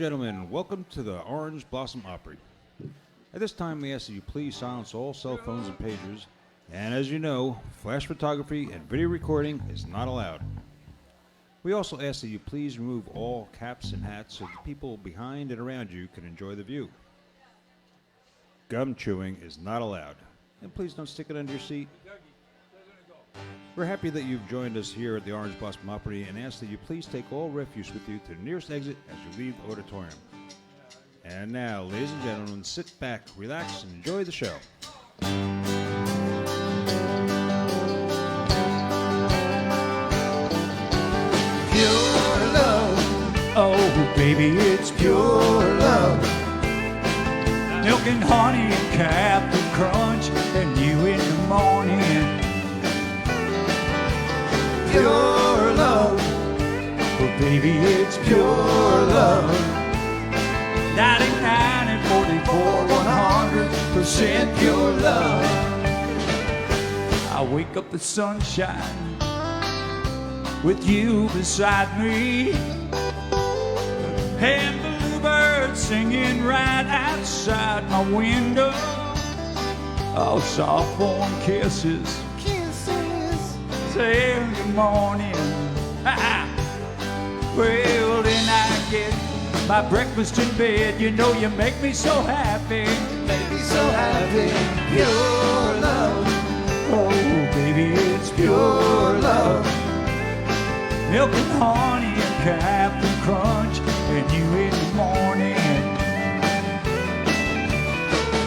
gentlemen, welcome to the Orange Blossom Opry. At this time, we ask that you please silence all cell phones and pagers, and as you know, flash photography and video recording is not allowed. We also ask that you please remove all caps and hats so the people behind and around you can enjoy the view. Gum chewing is not allowed, and please don't stick it under your seat. We're happy that you've joined us here at the Orange Blossom Opry and ask that you please take all refuse with you to the nearest exit as you leave the auditorium. And now, ladies and gentlemen, sit back, relax, and enjoy the show. Pure love, oh baby, it's pure love. Milk and honey and Captain Crunch and you in the morning. Pure love, oh baby, it's pure love. 99 and 44, 100% pure love. I wake up the sunshine with you beside me, and bluebirds singing right outside my window. Oh, soft warm kisses, say good morning. Well, then I get my breakfast in bed. You know you make me so happy. Make me so happy. Pure love. Oh, baby, it's pure love. Milk and honey and Captain Crunch and you in the morning.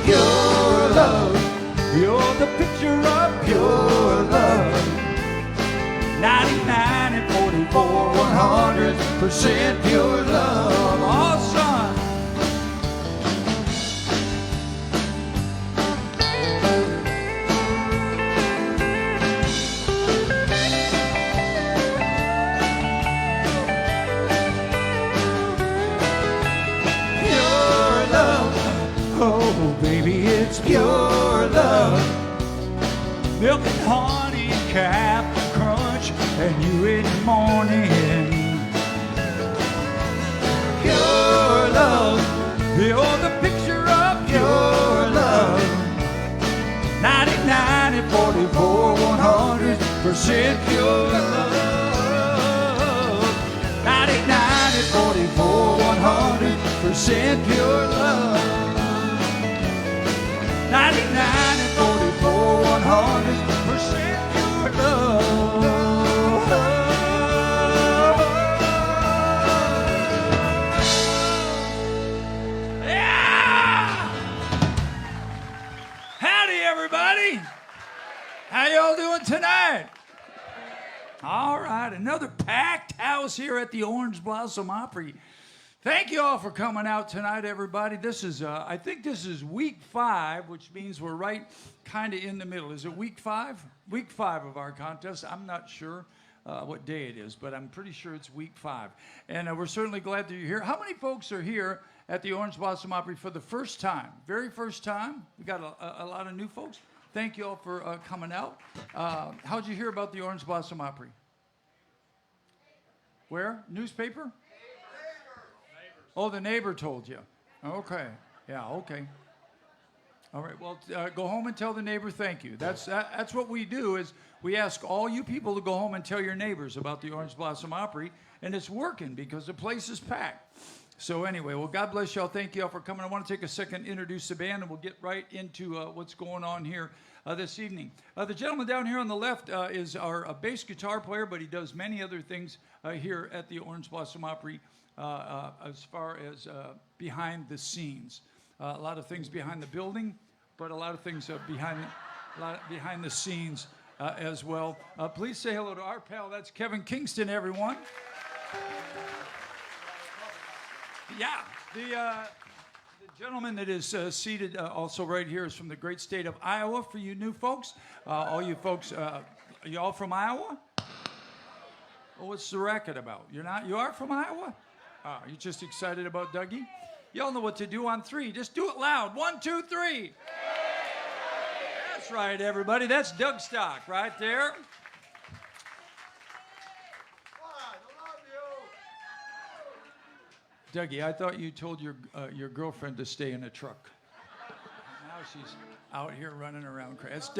Pure love. You're the picture of pure love. 99 and 44, 100% pure love. Oh, son. Pure love. Oh, baby, it's pure love. Milk and honey and Captain Crunch and you in the morning. Pure love, you're the picture of pure love. 99 and 44, 100% pure love. 99 and 44, 100% pure love. 99 and 44, 100% pure love. How y'all doing tonight? All right, another packed house here at the Orange Blossom Opry. Thank you all for coming out tonight, everybody. This is, I think this is week 5, which means we're right kind of in the middle. Is it week 5? Week 5 of our contest. I'm not sure what day it is, but I'm pretty sure it's week 5. And we're certainly glad that you're here. How many folks are here at the Orange Blossom Opry for the first time? Very first time? We got a lot of new folks. Thank you all for coming out. How'd you hear about the Orange Blossom Opry? Where? Newspaper? Neighbor. Oh, the neighbor told you. Okay. Yeah, okay. All right, well, go home and tell the neighbor thank you. That's what we do is we ask all you people to go home and tell your neighbors about the Orange Blossom Opry, and it's working because the place is packed. So anyway, well, God bless y'all. Thank you all for coming. I want to take a second to introduce the band, and we'll get right into what's going on here this evening. The gentleman down here on the left is our bass guitar player, but he does many other things here at the Orange Blossom Opry as far as behind the scenes. A lot of things behind the building, but a lot of things behind the scenes as well. Please say hello to our pal. That's Kevin Kingston, everyone. Yeah, the gentleman that is seated also right here is from the great state of Iowa. For you new folks, all you folks, are you all from Iowa? Well, what's the racket about? You're not? You are from Iowa? You're just excited about Dougie? Y'all know what to do on 3. Just do it loud. 1, 2, 3. That's right, everybody. That's Doug Stock right there. Dougie, I thought you told your girlfriend to stay in a truck. Now she's out here running around crazy. That's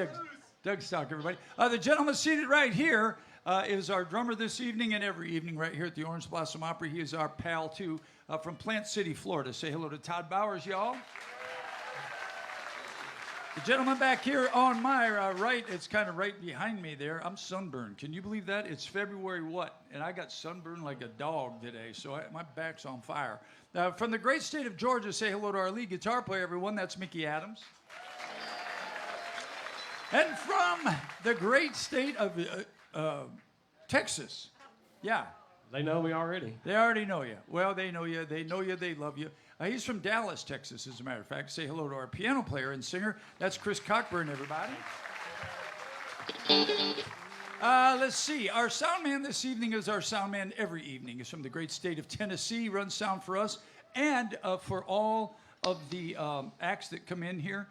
Doug Stock, everybody. The gentleman seated right here is our drummer this evening and every evening right here at the Orange Blossom Opry. He is our pal, too, from Plant City, Florida. Say hello to Todd Bowers, y'all. The gentleman back here on my right, it's kind of right behind me there. I'm sunburned. Can you believe that? It's February what? And I got sunburned like a dog today, so my back's on fire. From the great state of Georgia, say hello to our lead guitar player, everyone. That's Mickey Adams. And from the great state of Texas, yeah. They know me already. They already know you. Well, they know you. They know you. They love you. He's from Dallas, Texas, as a matter of fact. Say hello to our piano player and singer. That's Chris Cockburn, everybody. Let's see. Our sound man this evening is our sound man every evening. He's from the great state of Tennessee. He runs sound for us and for all of the acts that come in here.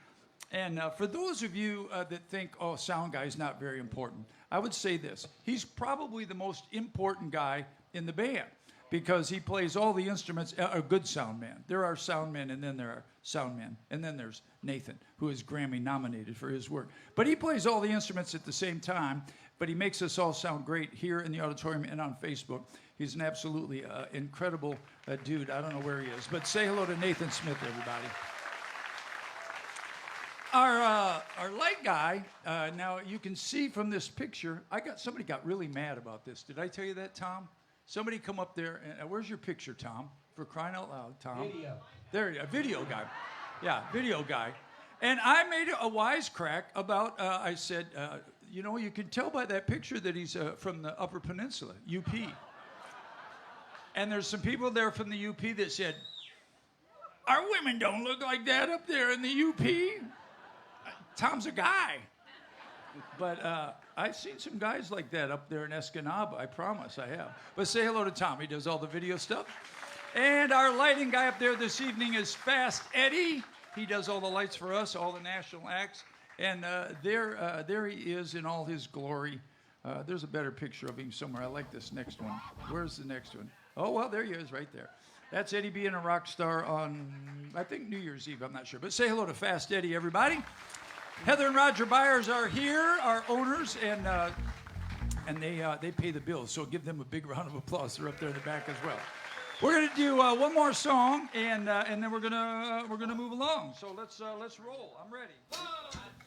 And for those of you that think, oh, sound guy is not very important, I would say this. He's probably the most important guy in the band because he plays all the instruments, a good sound man. There are sound men, and then there are sound men. And then there's Nathan, who is Grammy nominated for his work. But he plays all the instruments at the same time, but he makes us all sound great here in the auditorium and on Facebook. He's an absolutely incredible dude. I don't know where he is, but say hello to Nathan Smith, everybody. Our light guy, now you can see from this picture, somebody got really mad about this. Did I tell you that, Tom? Somebody come up there, and where's your picture, Tom? For crying out loud, Tom. Video. There you go, video guy. Yeah, video guy. And I made a wisecrack about, I said, you know, you can tell by that picture that he's from the Upper Peninsula, UP. And there's some people there from the UP that said, our women don't look like that up there in the UP. Tom's a guy. But I've seen some guys like that up there in Escanaba. I promise I have. But say hello to Tom. He does all the video stuff. And our lighting guy up there this evening is Fast Eddie. He does all the lights for us, all the national acts. And there he is in all his glory. There's a better picture of him somewhere. I like this next one. Where's the next one? Oh, well, there he is right there. That's Eddie being a rock star on, I think, New Year's Eve. I'm not sure. But say hello to Fast Eddie, everybody. Heather and Roger Byers are here, our owners, and they pay the bills. So give them a big round of applause. They're up there in the back as well. We're gonna do one more song, and then we're gonna move along. So let's roll. I'm ready. 1,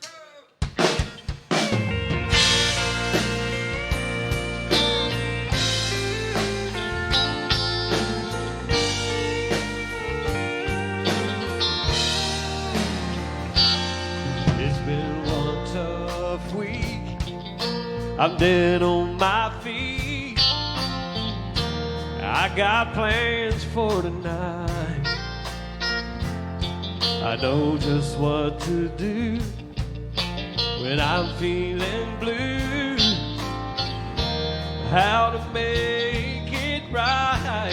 2. I'm dead on my feet. I got plans for tonight. I know just what to do when I'm feeling blue. How to make it right.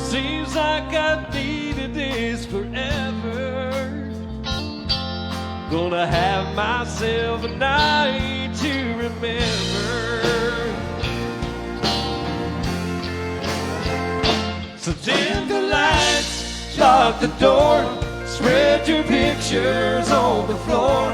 Seems like I needed this forever. Gonna have myself a night to remember. So dim the lights, lock the door, spread your pictures on the floor,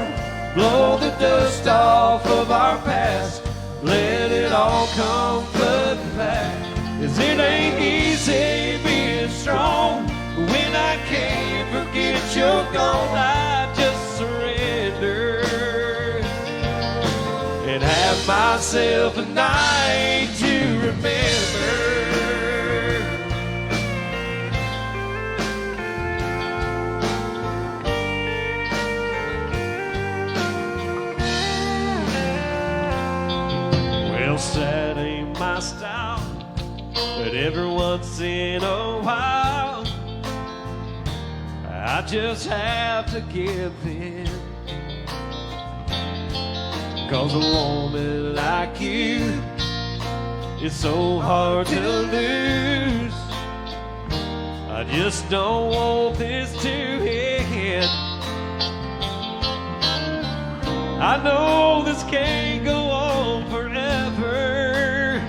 blow the dust off of our past, let it all come flooding back. 'Cause it ain't easy being strong, but when I can't forget you're gone, I just surrender and have myself a night to remember. Well, sad ain't my style, but every once in a while I just have to give in. 'Cause a woman like you is so hard to lose. I just don't want this to end. I know this can't go on forever.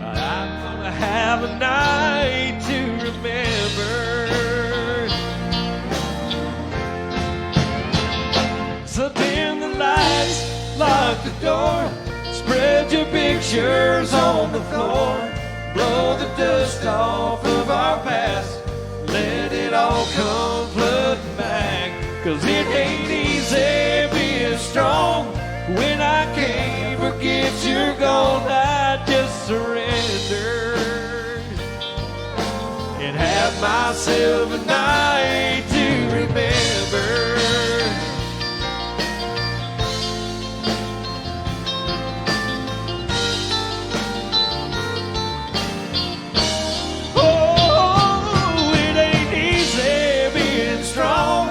I have a night to remember. So dim the lights, lock the door, spread your pictures on the floor, blow the dust off of our past, let it all come flooding back. 'Cause it ain't easy being strong when I can't forget you're gone. I just surrendered and have myself a night to remember. Oh, it ain't easy being strong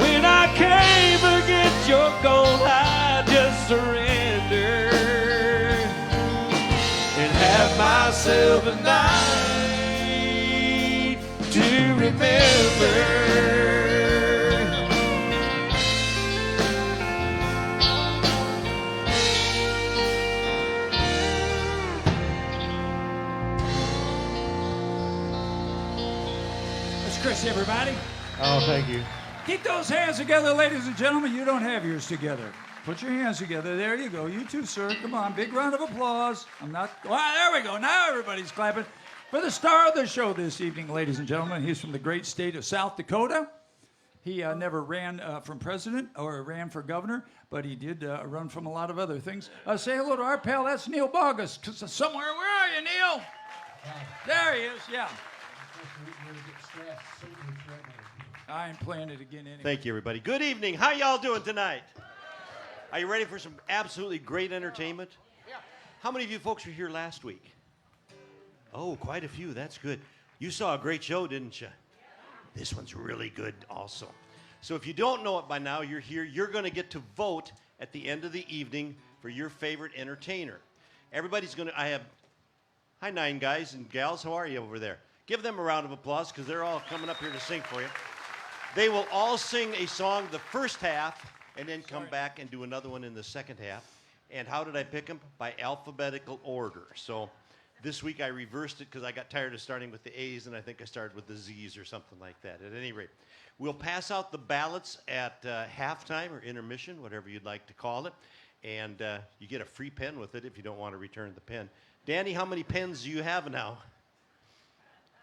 when I can't forget you're gone. I just surrender and have myself a night to remember. That's Chris, everybody. Oh, thank you. Keep those hands together, ladies and gentlemen. You don't have yours together. Put your hands together. There you go. You too, sir. Come on. Big round of applause. I'm not. Well, there we go. Now everybody's clapping. For the star of the show this evening, ladies and gentlemen, he's from the great state of South Dakota. He never ran for president or ran for governor, but he did run from a lot of other things. Say hello to our pal. That's Neil Bogus. Somewhere. Where are you, Neil? There he is. Yeah. I ain't playing it again anyway. Thank you, everybody. Good evening. How y'all doing tonight? Are you ready for some absolutely great entertainment? Yeah. How many of you folks were here last week? Oh, quite a few. That's good. You saw a great show, didn't you? This one's really good also. So if you don't know it by now, you're here. You're going to get to vote at the end of the evening for your favorite entertainer. Everybody's going to... Hi, 9 guys and gals. How are you over there? Give them a round of applause because they're all coming up here to sing for you. They will all sing a song the first half and then come back and do another one in the second half. And how did I pick them? By alphabetical order. So this week I reversed it because I got tired of starting with the A's, and I think I started with the Z's or something like that. At any rate, we'll pass out the ballots at halftime or intermission, whatever you'd like to call it. And you get a free pen with it if you don't want to return the pen. Danny, how many pens do you have now?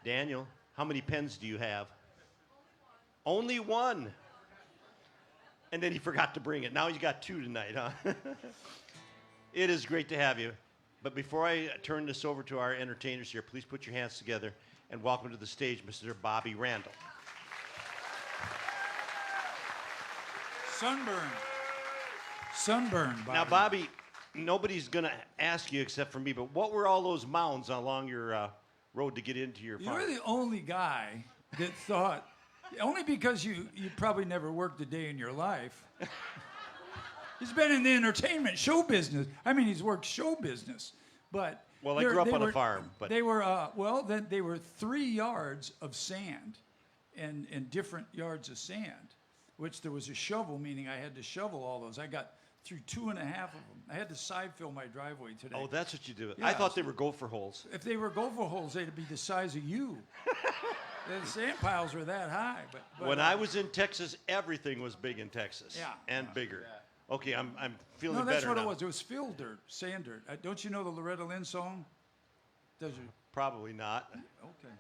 Daniel, how many pens do you have? Only one. And then he forgot to bring it. Now you got 2 tonight, huh? It is great to have you. But before I turn this over to our entertainers here, please put your hands together and welcome to the stage Mr. Bobby Randall. Sunburn, Bobby. Now, Bobby, nobody's going to ask you except for me, but what were all those mounds along your road to get into your farm? You're the only guy that thought, only because you probably never worked a day in your life. He's been in the entertainment show business. I mean, he's worked show business, but well, I grew up on a farm. But they were then they were 3 yards of sand, and different yards of sand, which there was a shovel, meaning I had to shovel all those. I got through 2.5 of them. I had to side fill my driveway today. Oh, that's what you do. Yeah, I thought they were gopher holes. If they were gopher holes, they'd be the size of you. The sand piles were that high. But when I was in Texas, everything was big in Texas. Yeah. And bigger. Yeah. Okay, I'm feeling better now. No, that's what it was. It was field dirt, sand dirt. Don't you know the Loretta Lynn song? Does you? Probably not. Okay.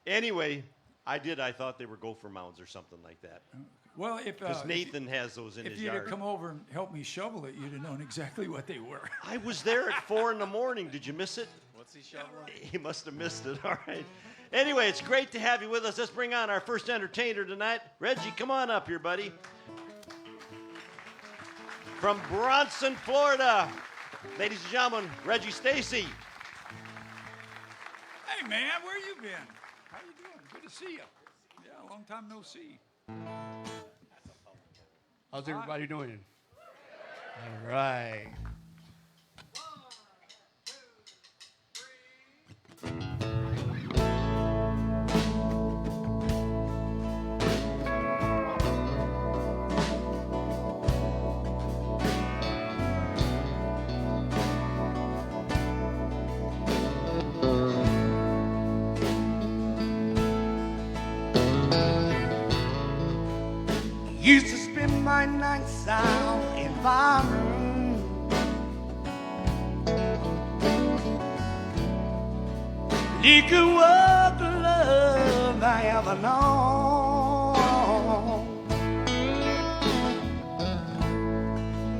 Anyway, I thought they were gopher mounds or something like that. Well, because Nathan has those in his yard. If you'd have come over and helped me shovel it, you'd have known exactly what they were. I was there at 4 a.m. Did you miss it? What's he shoveling? He must have missed it. All right. Anyway, it's great to have you with us. Let's bring on our first entertainer tonight. Reggie, come on up here, buddy. From Bronson, Florida, ladies and gentlemen, Reggie Stacy. Hey, man, where you been? How you doing? Good to see you. Yeah, a long time no see. How's everybody doing? All right. Used to spend my nights out in my room. Liquor was the love I ever known.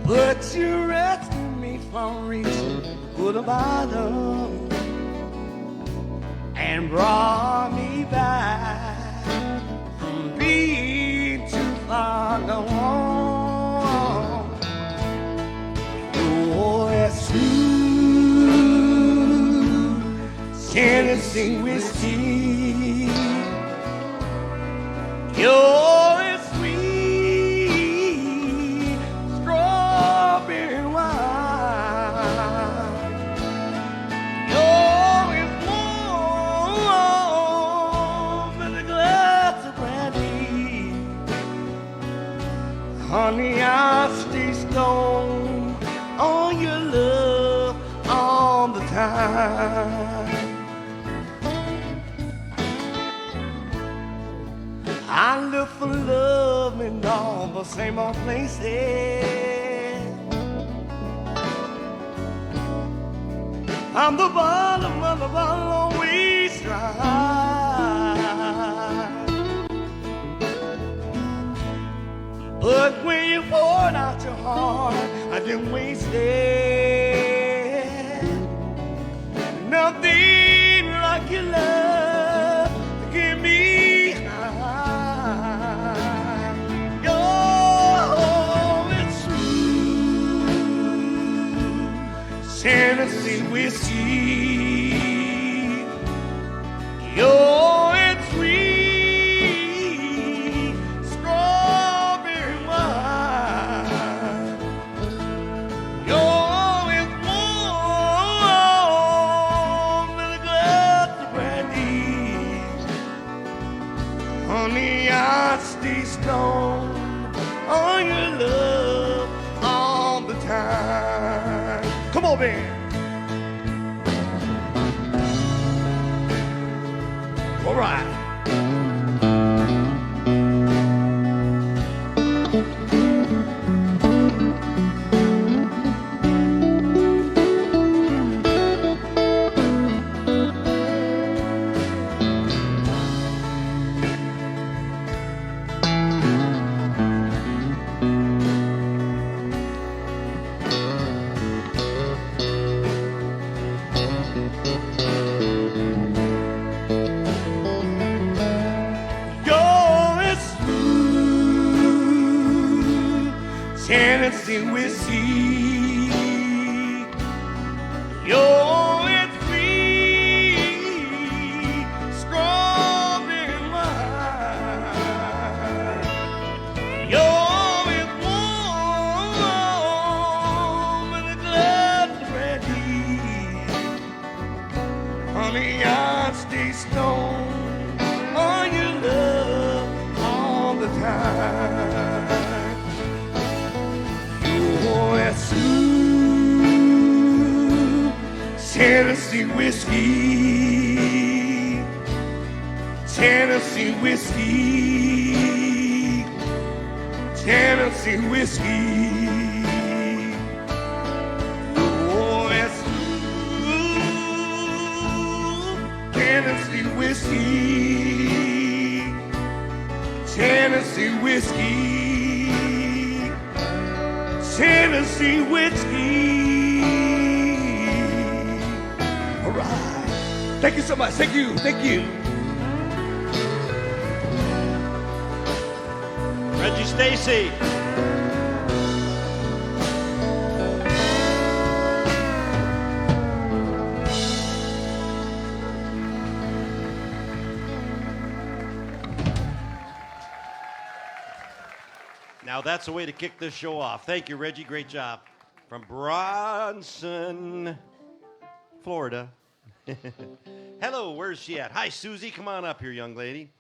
But you rescued me from reaching for the bottom and brought me back from being too far gone. Oh, that's true. Tennessee whiskey. You're as sweet strawberry wine. You're as warm as a glass of brandy. Honey, I stay stoned on your love all the time. I look for love in all the same old places. I'm the bottom of the bottle always dry. But when you poured out your heart, I didn't waste it. Nothing like your love to give me high. Oh, it's true. Tennessee whiskey. You're it's sweet strawberry wine. You're it's warm in a glass of brandy. Honey, I stay stoned on your love all the time. Come on, man. All right. You're as smooth Tennessee whiskey. You're as sweet strawberry wine. You're as warm in a glass of brandy. Honey, I stay stoned on your love all the time. You're that smooth Tennessee whiskey. Tennessee whiskey. Tennessee whiskey. Oh, that smooth Tennessee whiskey. Tennessee whiskey. Tennessee whiskey. All right. Thank you so much. Thank you. Thank you. Reggie Stacy. Now that's the way to kick this show off. Thank you, Reggie. Great job. From Bronson, Florida. Hello, where's she at? Hi, Susie. Come on up here, young lady.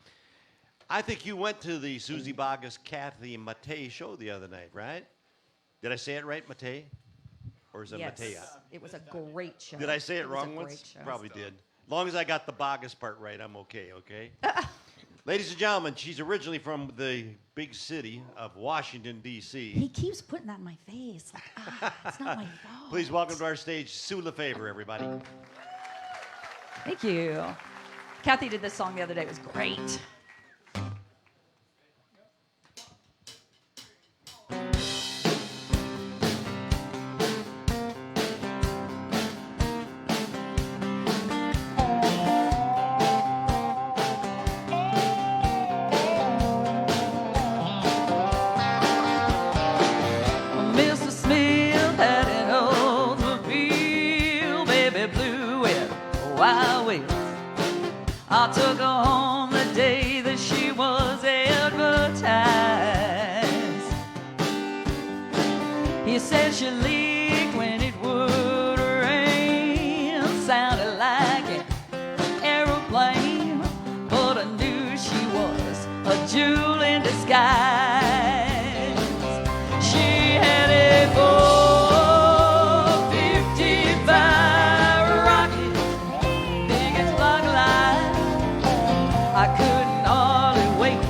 I think you went to the Susie Bogus, Kathy Matei show the other night, right? Did I say it right, Matei? Or is it Yes, Matea? it was a great show. Did I say it was a wrong great once? show. Probably did. As long as I got the Bogus part right, I'm okay, okay? Ladies and gentlemen, she's originally from the big city of Washington, He D.C. keeps putting that in my face. Like, it's not my fault. Please welcome to our stage Sue LeFevre, everybody. Thank you. Kathy did this song the other day. It was great. Mr. Smith had an Oldsmobile, baby blue with wild wheels. I took her home the day that she was advertised. He said she leaked when it would rain. Sounded like an aeroplane, but I knew she was a jewel in disguise. She had a 455 rocket, big as fog light. I couldn't hardly wait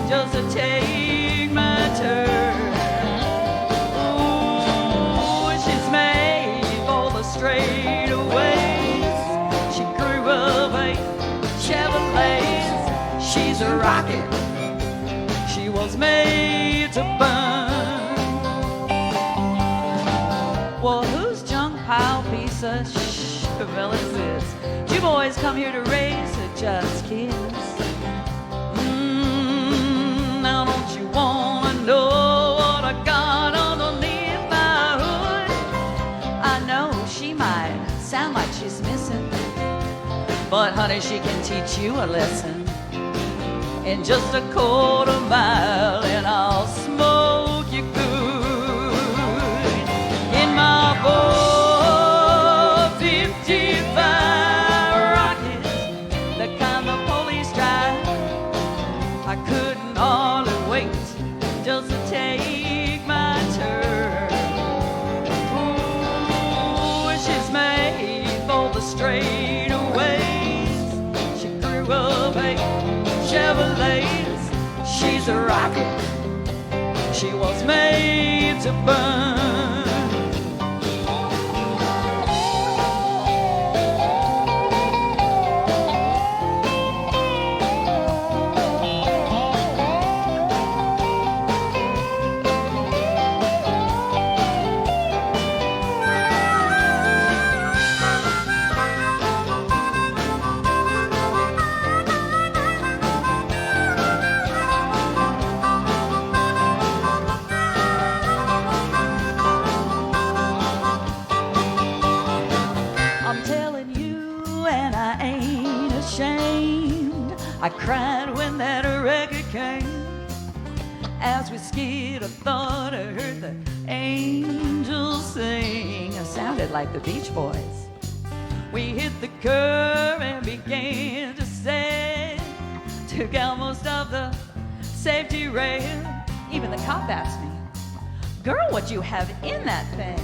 just to take my turn. Ooh, she's made for the straightaways. She grew up a Chevrolet. She's a rocket. She was made to burn. Well, whose junk pile piece of Chevelle is this? You boys come here to race or just kids? Now don't you wanna know what I got underneath my hood? I know she might sound like she's missing, but honey, she can teach you a lesson. In just a quarter mile, and I'll smoke you good. In my 455 rocket, the kind the police drive, I couldn't hardly wait just to take my turn. Ooh, she's made for the straightaways. She grew up a Chevrolets. She's a rocket. She was made to burn. I'm telling you, and I ain't ashamed. I cried when that record came. As we skied, I thought I heard the angels sing. It sounded like the Beach Boys. We hit the curve and began to sail. Took out most of the safety rail. Even the cop asked me, "Girl, what you have in that thing?"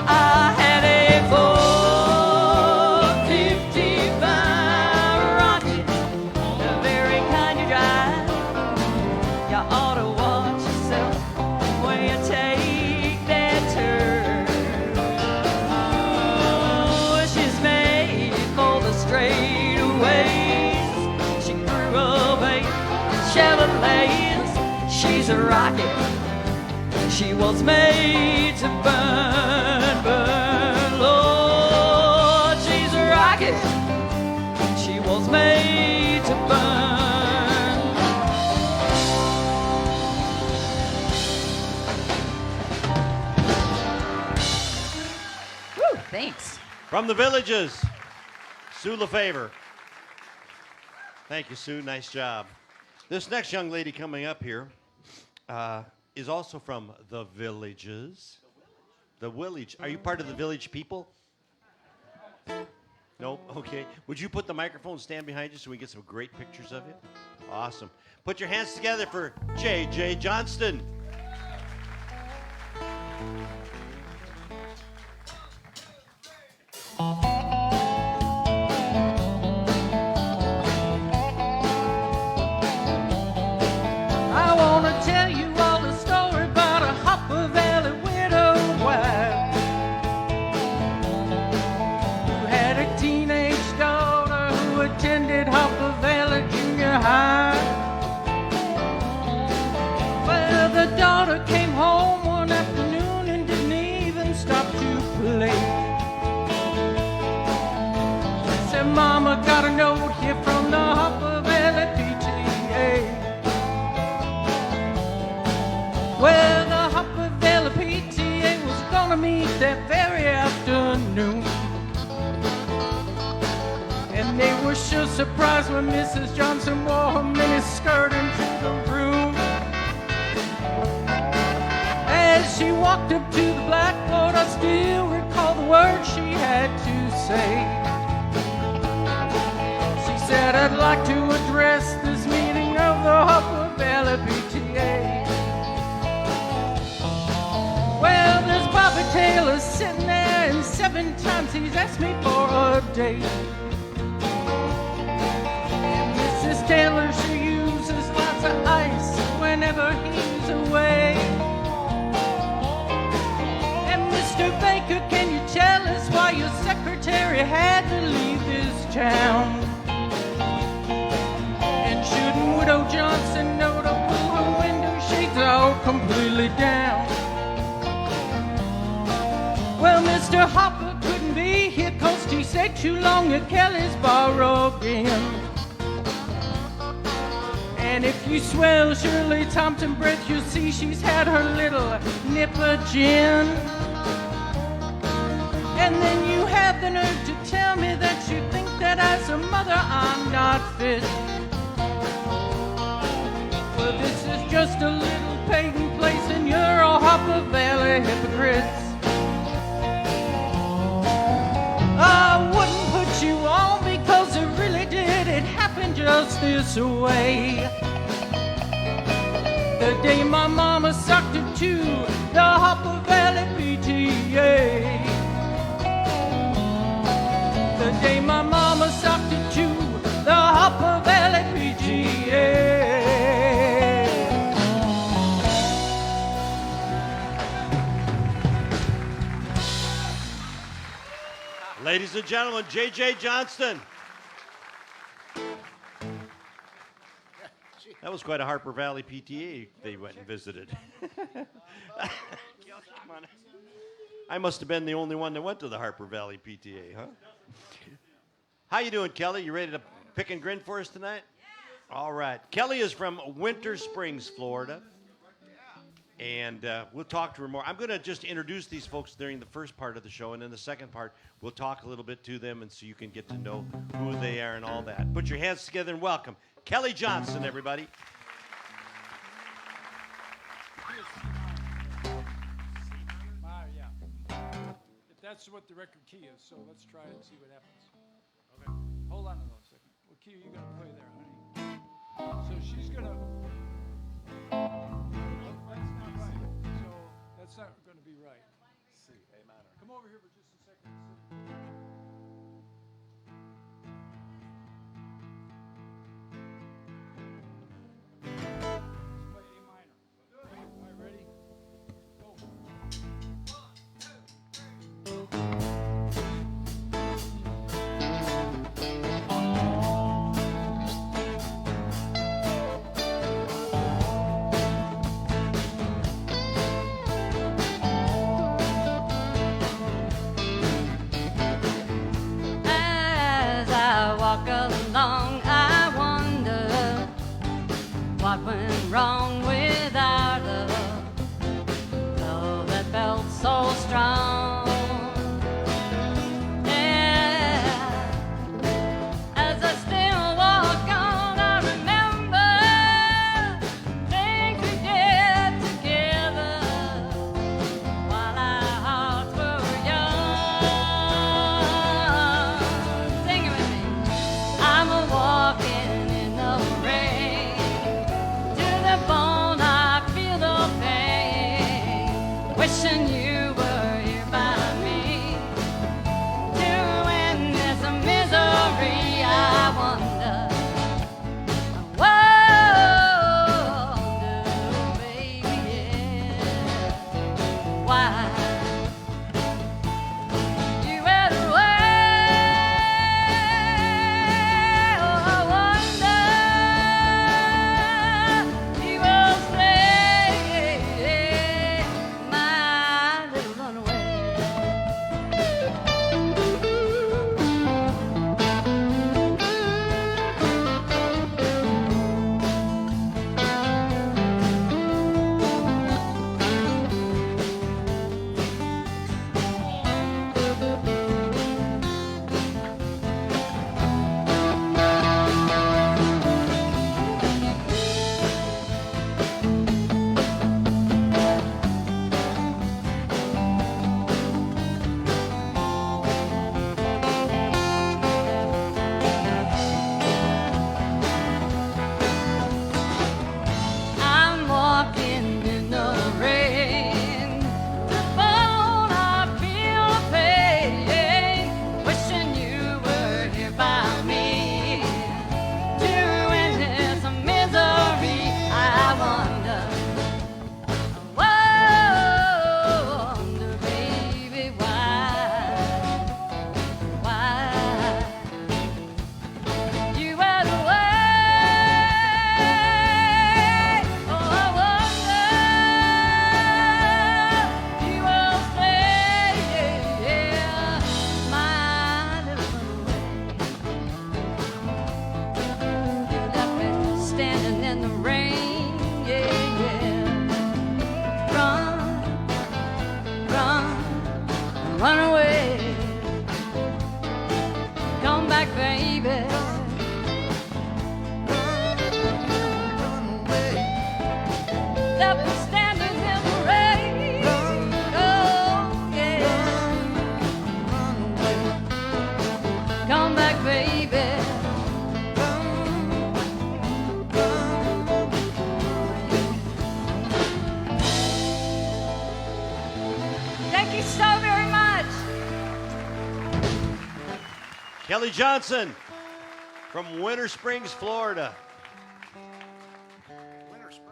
I had a 455 rocket, the very kind you drive. You ought to watch yourself when you take that turn. Ooh, she's made for the straightaways. She grew up a Chevrolet. She's a rocket. She was made to burn, burn, Lord. She's a rocket. She was made to burn. Woo, thanks. From the Villages, Sue LeFevre. Thank you, Sue. Nice job. This next young lady coming up here is also from the Villages. The Village. Are you part of the Village people? No? Okay. Would you put the microphone stand behind you so we get some great pictures of you? Awesome. Put your hands together for J.J. Johnston. said, Mama, got a note here from the Hopper Valley PTA. Well, the Hopper Valley PTA was gonna meet that very afternoon. And they were sure surprised when Mrs. Johnson wore her miniskirt into the room. As she walked up to the blackboard, I still recall the words she had to say. She said, I'd like to address this meeting of the Hopper Valley PTA. Well, there's Bobby Taylor sitting there, and 7 times he's asked me for a date. And Mrs. Taylor, she uses lots of ice whenever he's away. Mr. Baker, can you tell us why your secretary had to leave this town? And shouldn't Widow Johnson know to pull her window shades all completely down? Well, Mr. Hopper couldn't be here 'cause he stayed too long at Kelly's bar again. And if you swell Shirley Thompson breath, you'll see she's had her little nip of gin. And then you have the nerve to tell me that you think that as a mother I'm not fit. Well, this is just a little pagan place and you're a Hopper Valley hypocrites. I wouldn't put you on because it really did. It happened just this way. The day my mama sucked it to the Hopper Valley PTA. The day my mama sucked it to the Hopper Valley PTA. Ladies and gentlemen, J.J. Johnston. That was quite a Harper Valley PTA they went and visited. Come on. I must have been the only one that went to the Harper Valley PTA, huh? How you doing, Kelly? You ready to pick and grin for us tonight? Yeah. All right. Kelly is from Winter Springs, Florida. And we'll talk to her more. I'm going to just introduce these folks during the first part of the show, and in the second part, we'll talk a little bit to them and so you can get to know who they are and all that. Put your hands together and welcome Kelly Johnson, everybody. That's what the record key is, so let's try it and see what happens. Okay. Hold on a little second. What key are you going to play there, honey? So she's going to... That's not right. So that's not going to be right. C, A minor. Come over here for just a second. Let's play A minor. All right, ready? Go. As I walk along, I wonder what went wrong with our love, love that felt so strong. Yeah, as I still walk on, I remember things we did together while our hearts were young. Sing it with me. I back, baby. Left me standing in the rain. Oh, yeah. Come back, baby. Thank you so very much. Kelly Johnson from Winter Springs, Florida.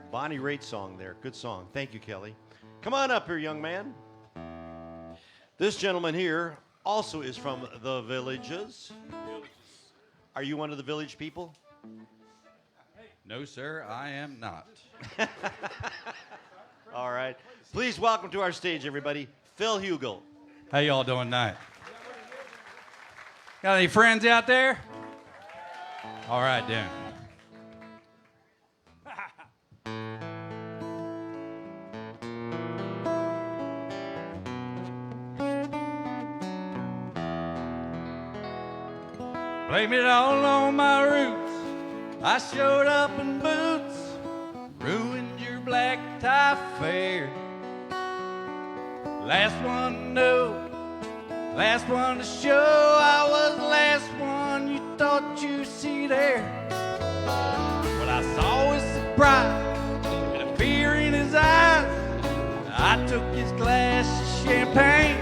Bonnie Raitt song there. Good song. Thank you, Kelly. Come on up here, young man. This gentleman here also is from the Villages. Are you one of the Village people? No, sir, I am not. All right. Please welcome to our stage, everybody, Phil Hugel. How y'all doing tonight? Got any friends out there? All right, then. Blame it all on my roots. I showed up in boots, ruined your black tie fair. Last one to know, last one to show. I was the last one you thought you'd see there. What I saw was surprise and a fear in his eyes. I took his glass of champagne.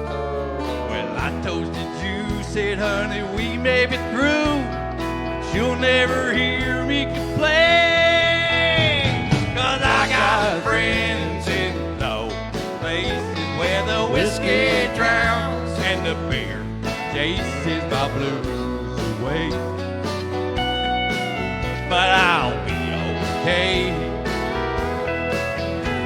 Well, I toasted you, said, honey, we may be through, but you'll never hear me complain. 'Cause I got friends in low places where the whiskey drowns and the beer chases my blues away. But I'll be okay.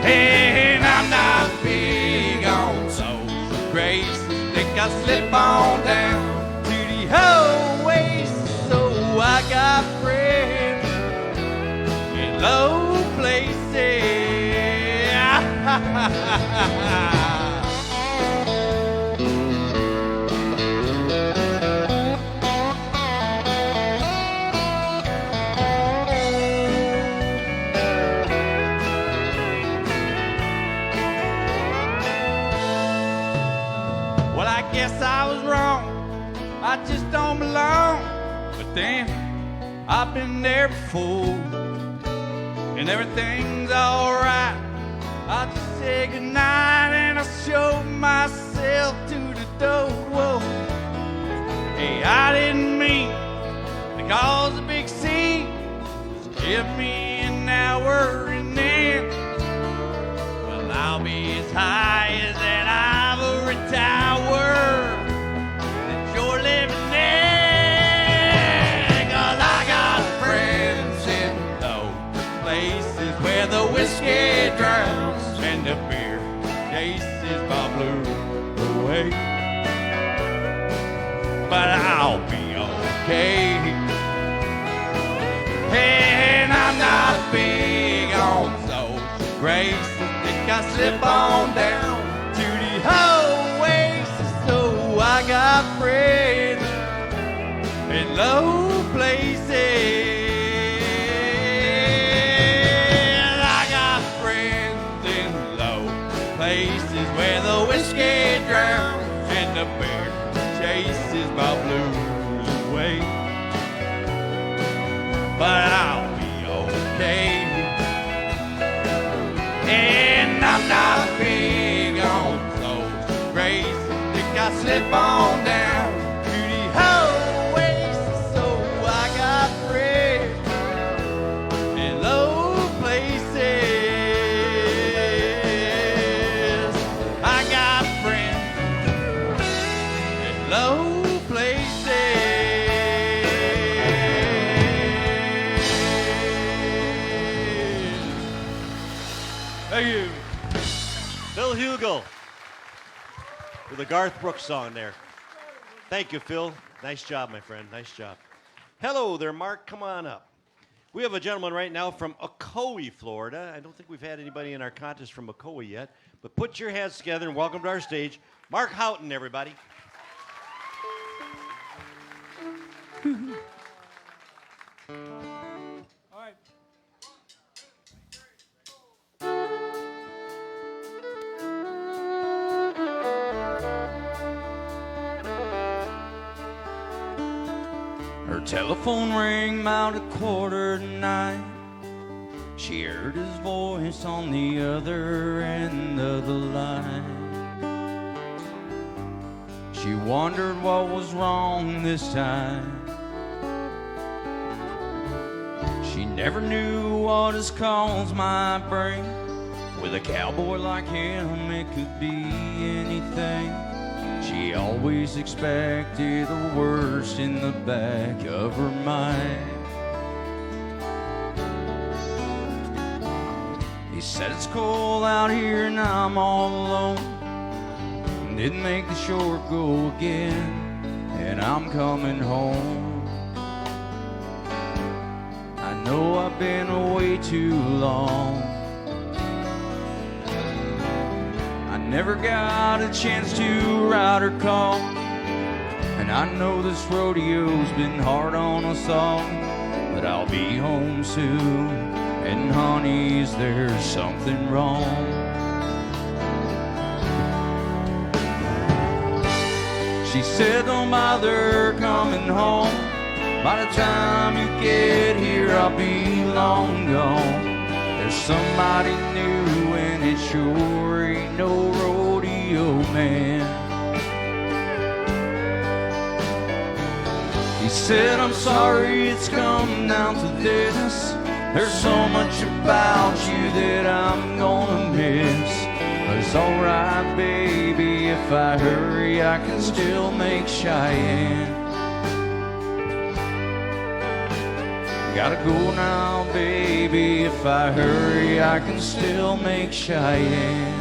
And I'm not big on social grace. Think I'll slip on down to the whole waist. So I got friends in low places. Well, I guess I was wrong. I just don't belong. But then I've been there before, and everything's alright. I just say goodnight and I show myself to the door. Whoa. Hey, I didn't mean to cause a big scene. Just give me an hour and then, well, I'll be as high as that ivory tower that you're living in. 'Cause I got friends in low places where the whiskey drowns and the beer chases my blues away. But I'll be okay. And I'm not big on social grace. Think I slip on down to the whole waist. So I got friends in low places. I got friends in low places where the whiskey drowns and the beer chases my blues away. But I'll be okay. And I'm not big on social grace. Think I slip on down to the whole waist. So I got friends in low places. I got friends in low places. Thank you. Phil Hugel with a Garth Brooks song there. Thank you, Phil. Nice job, my friend. Nice job. Hello there, Mark. Come on up. We have a gentleman right now from Ocoee, Florida. I don't think we've had anybody in our contest from Ocoee yet, but put your hands together and welcome to our stage, Mark Houghton, everybody. All right. Her telephone rang about 8:45. She heard his voice on the other end of the line. She wondered what was wrong this time. She never knew what his calls might bring. With a cowboy like him, it could be anything. She always expected the worst in the back of her mind. He said it's cold out here and I'm all alone. Didn't make the shore go again, and I'm coming home. I know I've been away too long. I never got a chance to ride or call, and I know this rodeo's been hard on us all. But I'll be home soon, and honey, is there something wrong? She said, don't bother coming home. By the time you get here, I'll be long gone. There's somebody new, and it sure ain't no rodeo man. He said, I'm sorry it's come down to this. There's so much about you that I'm gonna miss. But it's alright, baby, if I hurry, I can still make Cheyenne. Gotta go now, baby, if I hurry, I can still make Cheyenne.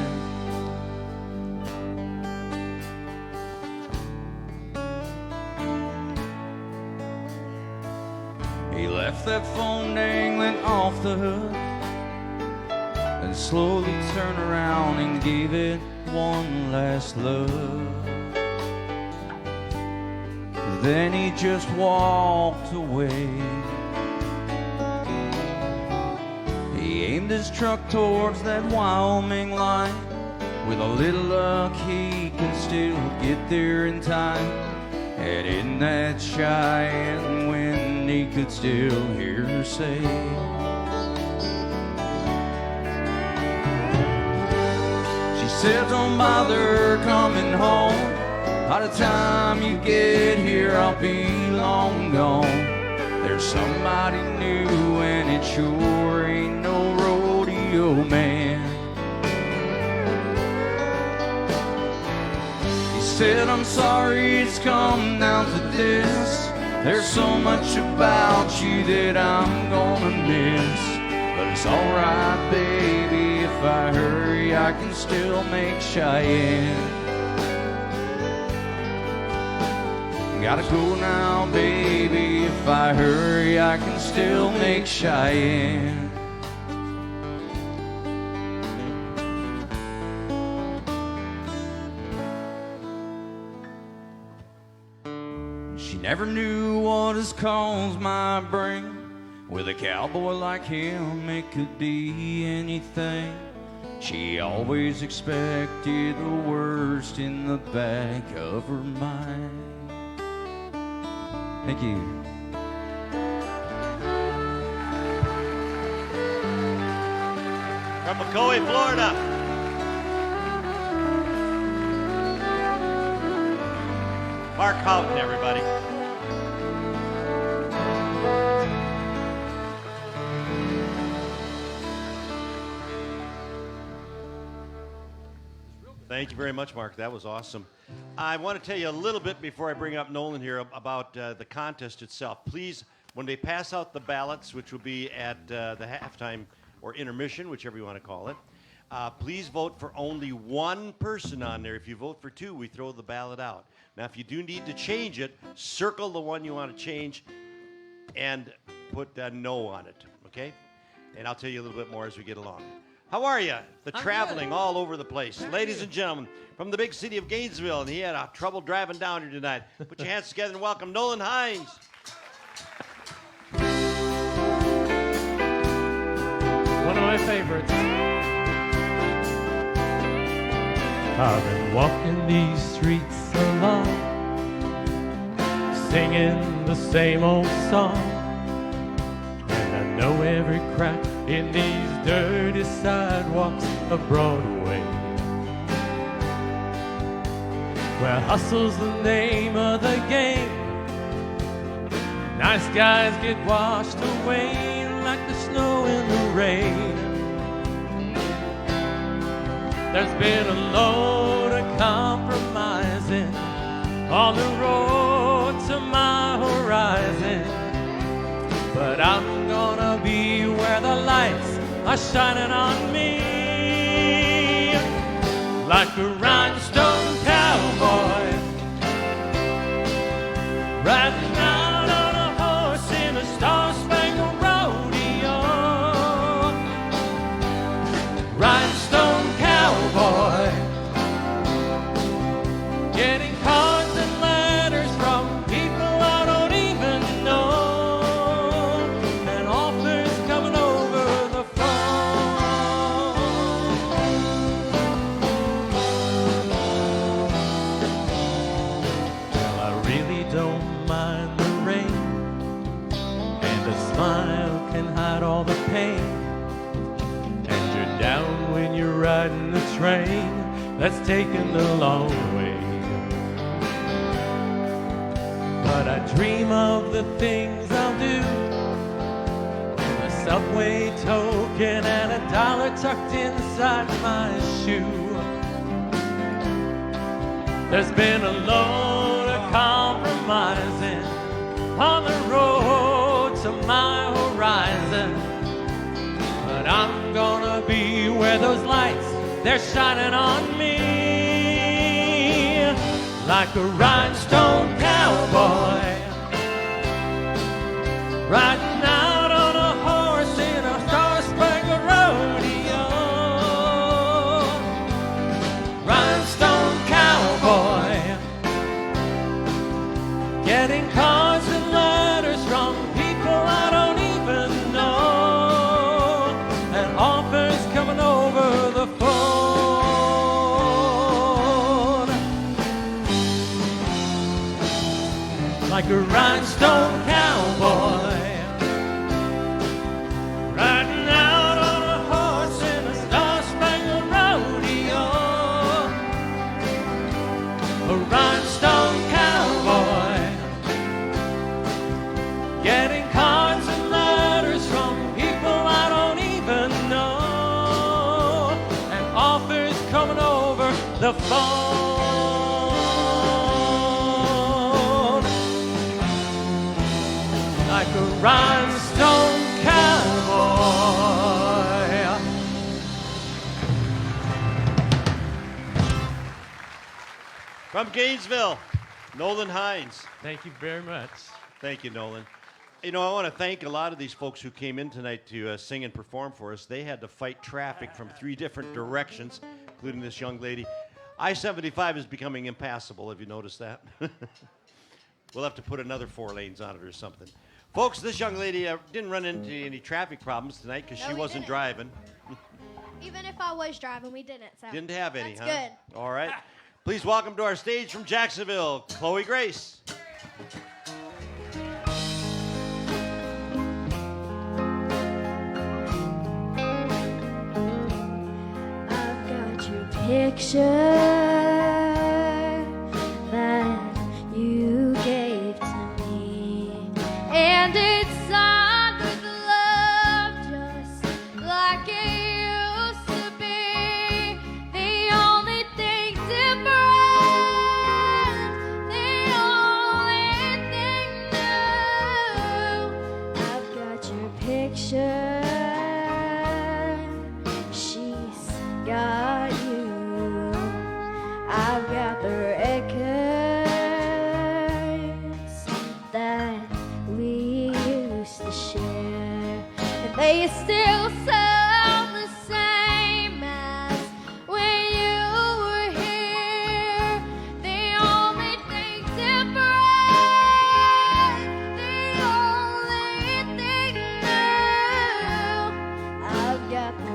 He left that phone dangling off the hook and slowly turned around and gave it one last look. Then he just walked away. He aimed his truck towards that Wyoming line. With a little luck, he can still get there in time. And in that Cheyenne wind, he could still hear her say, she said, don't bother coming home. By the time you get here, I'll be long gone. There's somebody new, and it sure ain't no rodeo man. He said, I'm sorry it's come down to this. There's so much about you that I'm gonna miss. But it's alright, baby, if I hurry, I can still make Cheyenne. Gotta go now, baby, if I hurry, I can still make Cheyenne. She never knew what his calls might bring. With a cowboy like him, it could be anything. She always expected the worst in the back of her mind. Thank you. From McCoy, Florida. Mark Houghton, everybody. Thank you very much, Mark. That was awesome. I want to tell you a little bit before I bring up Nolan here about the contest itself. Please, when they pass out the ballots, which will be at the halftime or intermission, whichever you want to call it, please vote for only one person on there. If you vote for two, we throw the ballot out. Now, if you do need to change it, circle the one you want to change and put no on it, okay? And I'll tell you a little bit more as we get along. How are you? The traveling all over the place. Ladies and gentlemen, from the big city of Gainesville, and he had trouble driving down here tonight. Put your hands together and welcome Nolan Hines. favorites. I've been walking these streets alone, singing the same old song, and I know every crack in these dirty sidewalks of Broadway, where hustle's the name of the game. Nice guys get washed away like the snow in the rain. There's been a load of compromising on the road to my horizon, but I'm gonna be where the lights are shining on me, like a rhinestone cowboy riding out on a horse in a star-spangled rodeo. Rhinestone cowboy, getting cards and letters from people I don't even know, and offers coming over the phone. Well, I really don't mind the rain, and a smile can hide all the pain, and you're down when you're riding the train that's taking the long way. But I dream of the things I'll do, a subway token and a dollar tucked inside my shoe. There's been a load of compromising on the road to my horizon, but I'm gonna be where those lights, they're shining on me, like a rhinestone cowboy riding out on a horse in a star-spangled rodeo. Rhinestone cowboy, getting cards and letters from people I don't even know, and offers coming over the phone, like a rhinestone cowboy riding out on a horse in a star-spangled rodeo. A rhinestone cowboy, getting cards and letters from people I don't even know, and offers coming over the phone, like a rhinestone cowboy. From Gainesville, Nolan Hines. Thank you very much. Thank you, Nolan. You know, I want to thank a lot of these folks who came in tonight to sing and perform for us. They had to fight traffic from 3 different directions, including this young lady. I-75 is becoming impassable. Have you noticed that? We'll have to put another 4 lanes on it or something. Folks, this young lady didn't run into any traffic problems tonight because she we wasn't didn't. driving. Even if I was driving, we didn't. So Didn't have any, that's huh? good. All right. Please welcome to our stage from Jacksonville, Chloe Grace. I've got your picture that you gave to me, and it's signed with love, just like it used to be. The only thing different, the only thing new. I've got your picture. She's got you. I've got the records that we used to share, and they still sound the same as when you were here. The only thing different, the only thing new. I've got the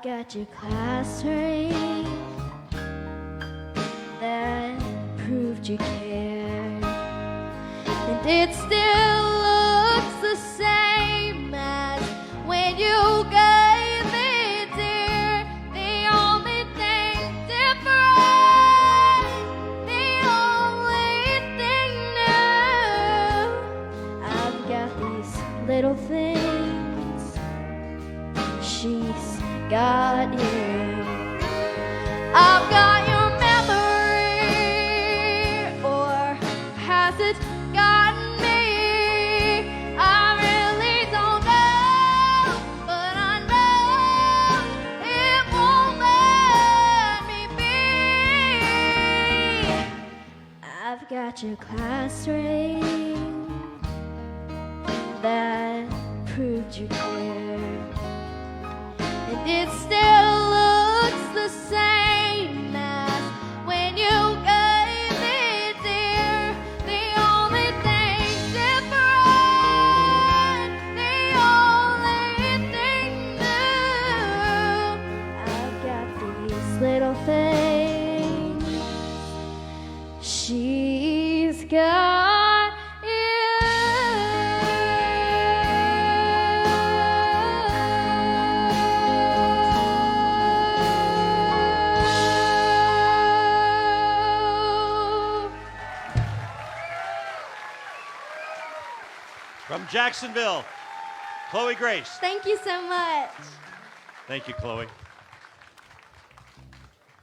I've got your class ring that proved you cared, and it still looks the same as when you gave it, dear. The only thing different, the only thing new, I've got these little things, she's got you. I've got your memory, or has it gotten me? I really don't know, but I know it won't let me be. I've got your class ring that proved you cared, and it still looks the same as when you gave it, dear. The only thing different, the only thing new, I've got these little things, she's got From Jacksonville, Chloe Grace. Thank you so much. Thank you, Chloe.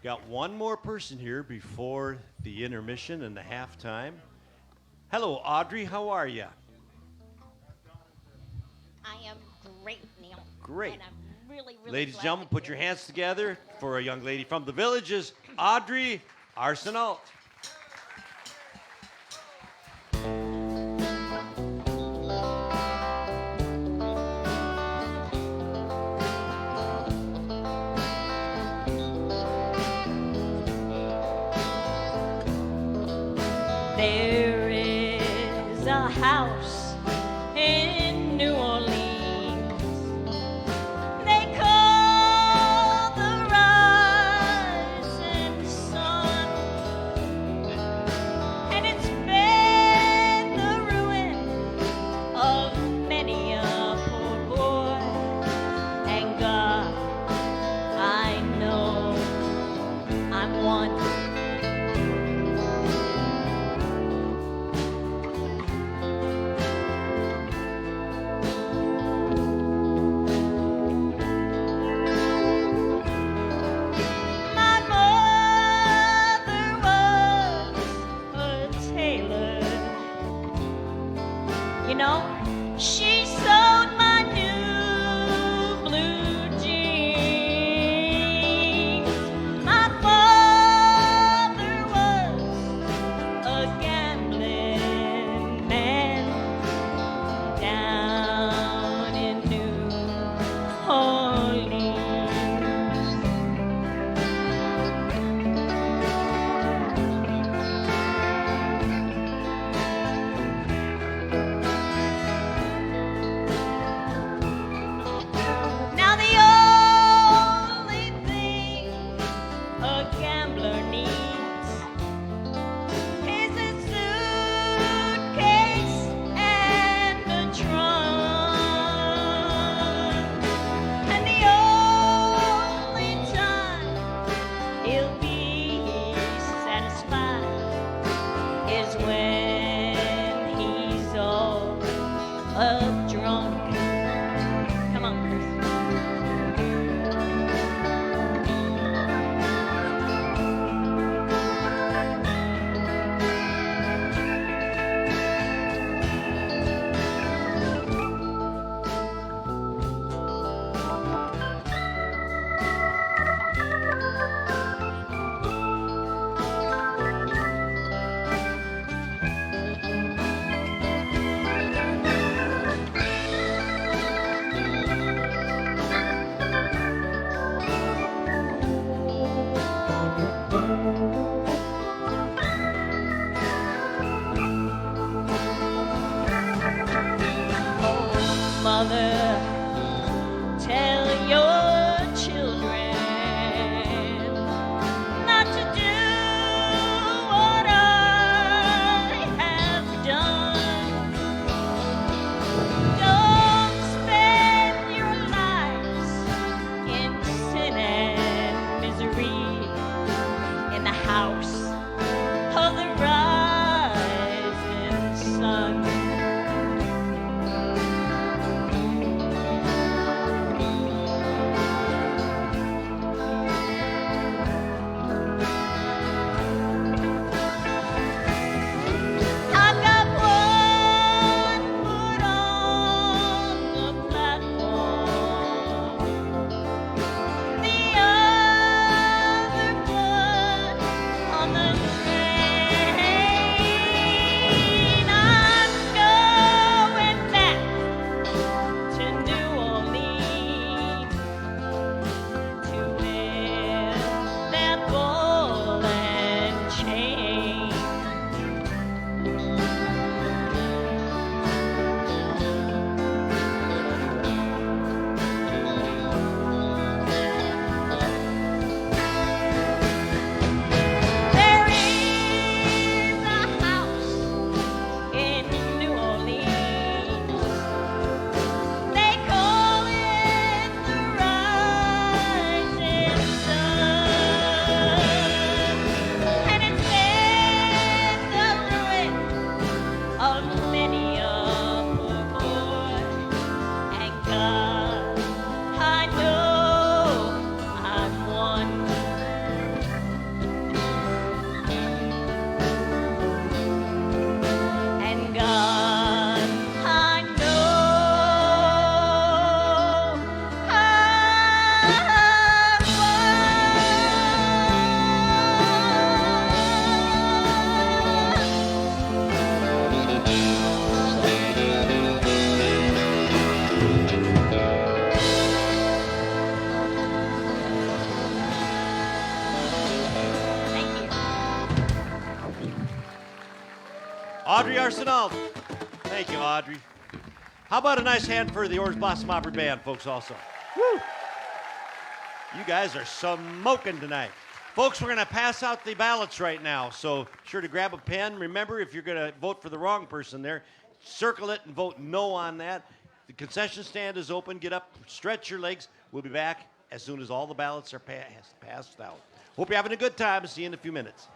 Got one more person here before the intermission and the halftime. Hello, Audrey. How are you? I am great, Neil. Great. And I'm really, really Ladies and glad gentlemen, to put hear your hands together for a young lady from the Villages, Audrey Arsenault. There is a house in New Orleans they call the Rising Sun, and it's been the ruin of many a poor boy. And God, I know I'm one. Audrey Arsenal. Thank you, Audrey. How about a nice hand for the Orange Blossom Opera Band, folks, also? Woo! You guys are smoking tonight. Folks, we're going to pass out the ballots right now, so sure to grab a pen. Remember, if you're going to vote for the wrong person there, circle it and vote no on that. The concession stand is open. Get up, stretch your legs. We'll be back as soon as all the ballots are passed out. Hope you're having a good time. See you in a few minutes.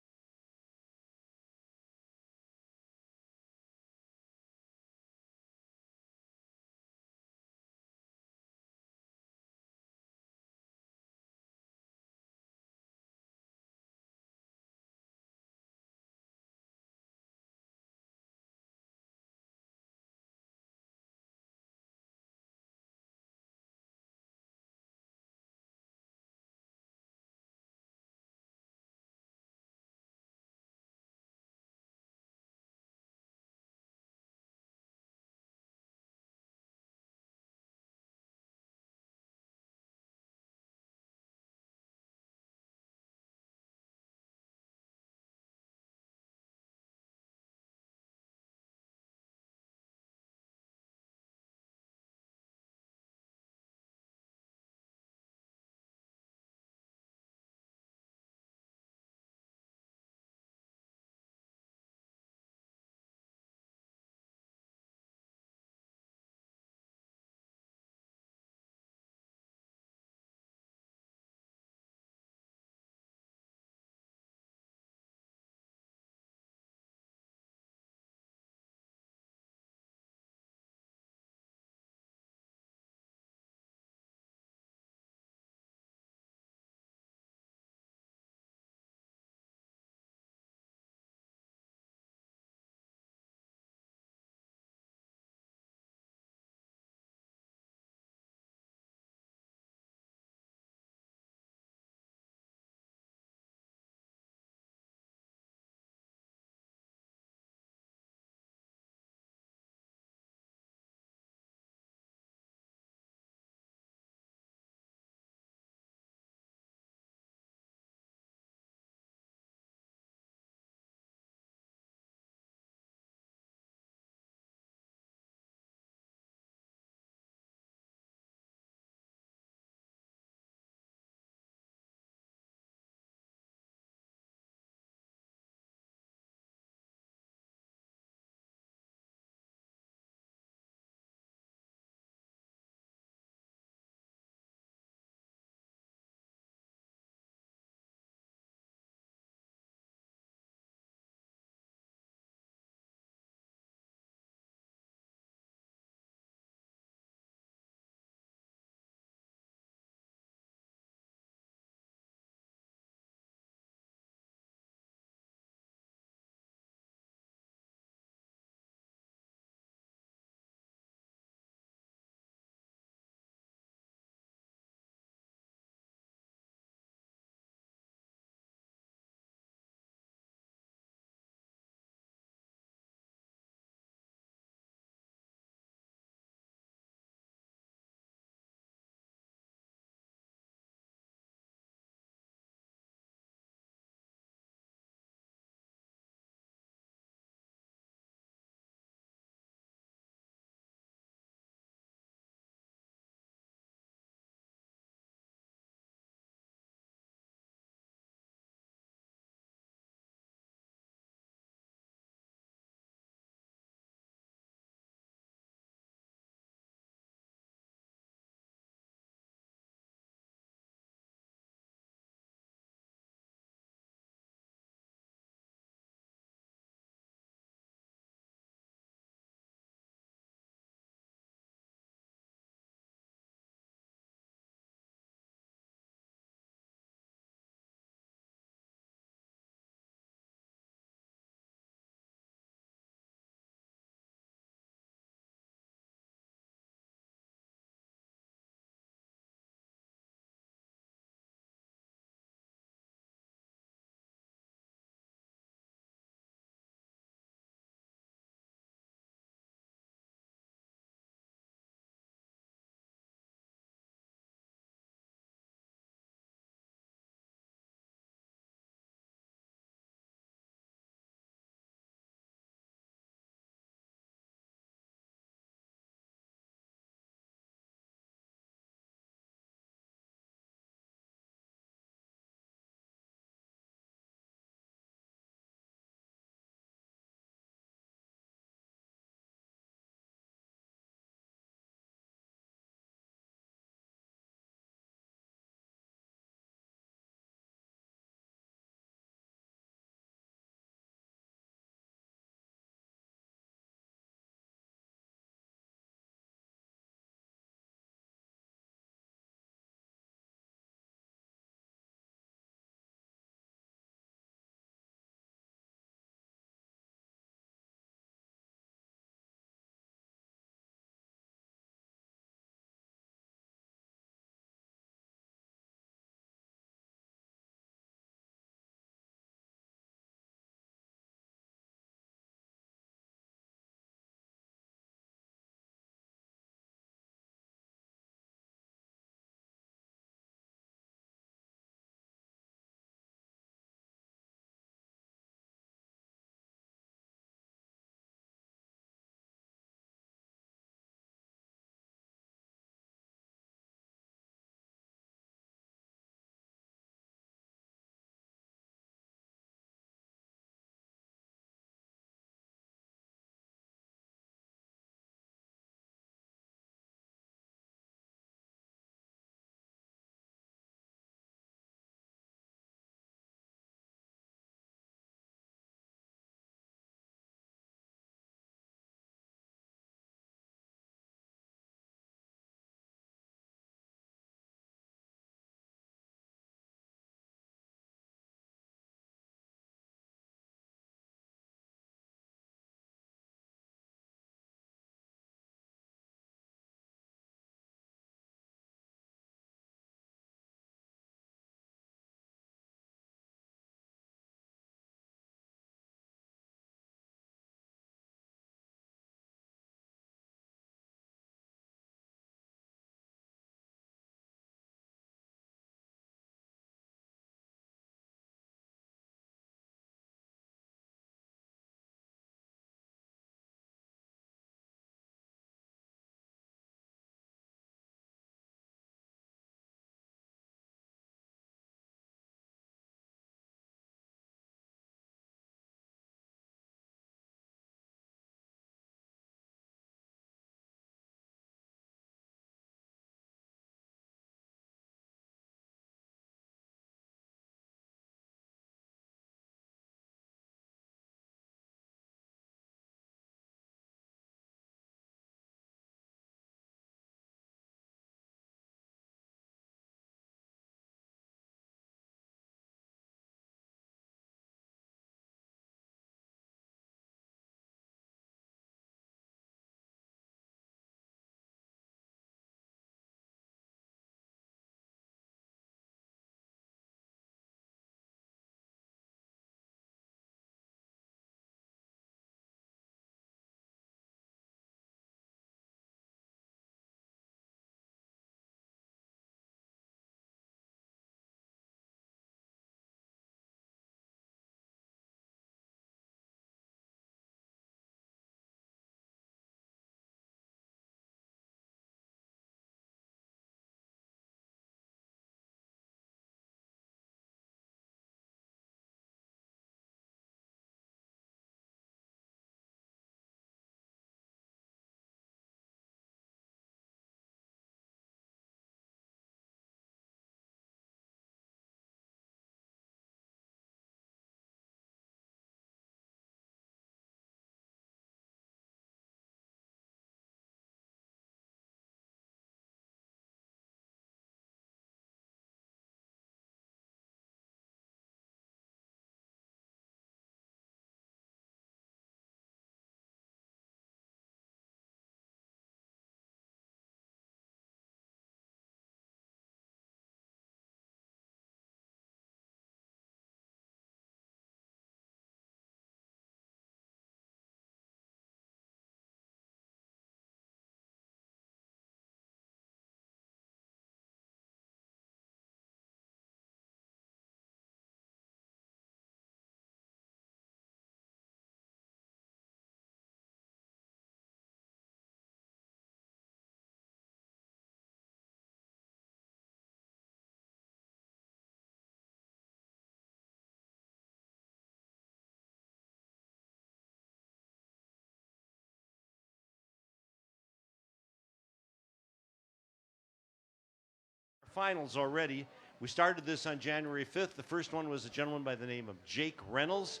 finals already. We started this on January 5th. The first one was a gentleman by the name of Jake Reynolds.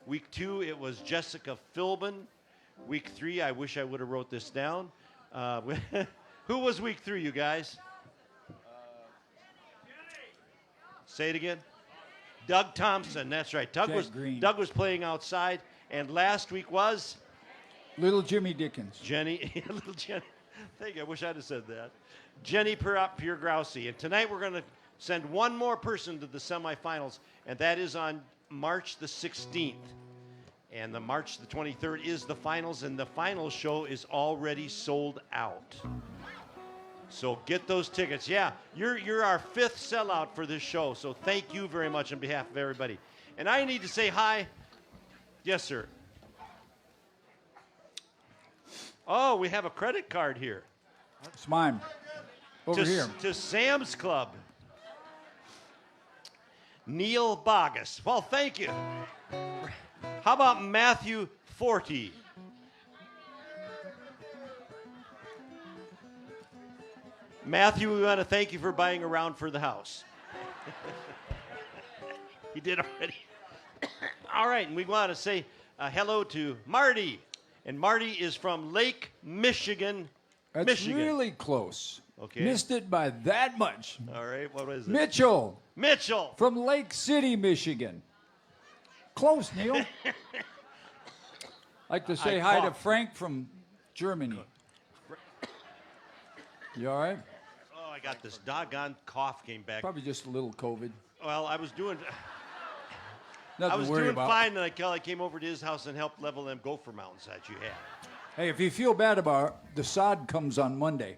Week 2, it was Jessica Philbin. Week 3, I wish I would have wrote this down. Who was week 3, you guys? Say it again. Doug Thompson, that's right. Jack Green. Doug was playing outside, and last week was Little Jimmy Dickens. Jenny, little Jenny. Thank you. I wish I'd have said that. Jenny Pierre-Grousey. And tonight we're going to send one more person to the semifinals, and that is on March the 16th. And the March the 23rd is the finals, and the final show is already sold out. So get those tickets. Yeah, you're our 5th sellout for this show, so thank you very much on behalf of everybody. And I need to say hi. Yes, sir. Oh, we have a credit card here. It's mine. Over here. To Sam's Club. Neil Bogus. Well, thank you. How about Matthew Forty? Matthew, we want to thank you for buying a round for the house. He did already. All right, and we want to say hello to Marty. And Marty is from Lake Michigan. That's Michigan. really close. Okay. Missed it by that much. All right, what is it? Mitchell. Mitchell. From Lake City, Michigan. Close, Neil. Like to say hi to coughed. Frank from Germany. You all right? Oh, I got this doggone cough came back. Probably just a little COVID. Well, I was doing Nothing I was to worry doing about. fine, and I came over to his house and helped level them gopher mountains that you had. Hey, if you feel bad about it, the sod comes on Monday.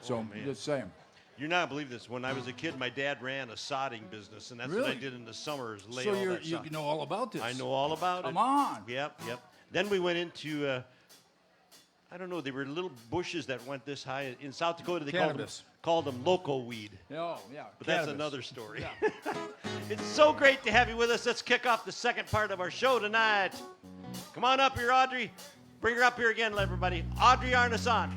So, man. just saying. You're not gonna believe this. When I was a kid, my dad ran a sodding business, and that's what I Really? did in the summers. Lay So all that you sod. know all about this. I know all about it. Come on. Yep. Then we went into, I don't know, they were little bushes that went this high. In South Dakota, they Cannabis. called them loco weed. Oh, yeah. But that's cannabis. another story. Yeah. It's so great to have you with us. Let's kick off the second part of our show tonight. Come on up here, Audrey. Bring her up here again, everybody. Audrey Arnason.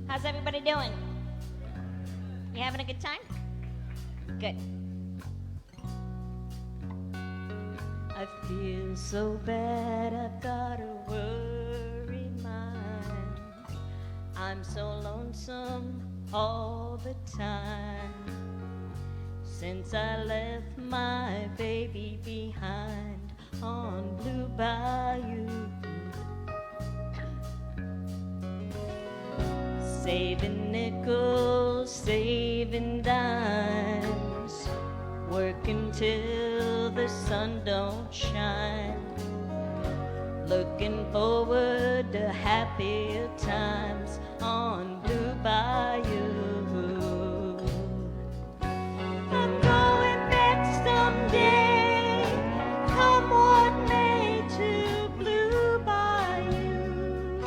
How's everybody doing? You having a good time? Good. I feel so bad, I've got a worried mind. I'm so lonesome all the time. Since I left my baby behind on Blue Bayou. Saving nickels, saving dimes, working till the sun don't shine. Looking forward to happier times on Blue Bayou. I'm going back someday, come what may, to Blue Bayou,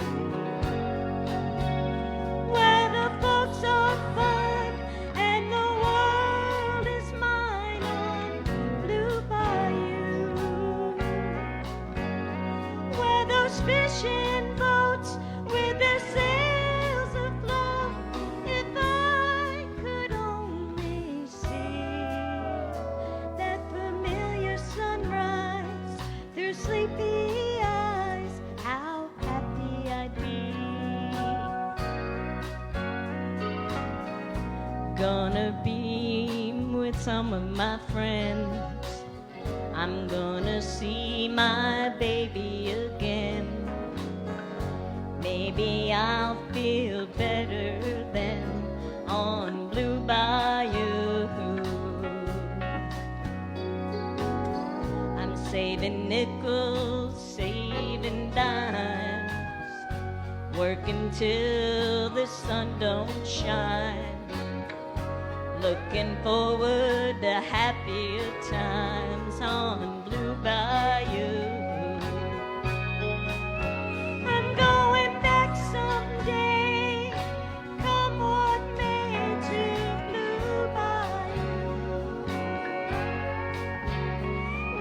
where the folks are fun and the world is mine on Blue Bayou, where those fishing boats with their sails afloat, if I could only see that familiar sunrise through sleepy eyes, how happy I'd be. Gonna be with some of my friends. I'm gonna see my baby again. Maybe I'll feel better then on Blue Bayou. I'm saving nickels, saving dimes, working till the sun don't shine. Looking forward to happier times on Blue Bayou. I'm going back someday, come what may, to Blue Bayou,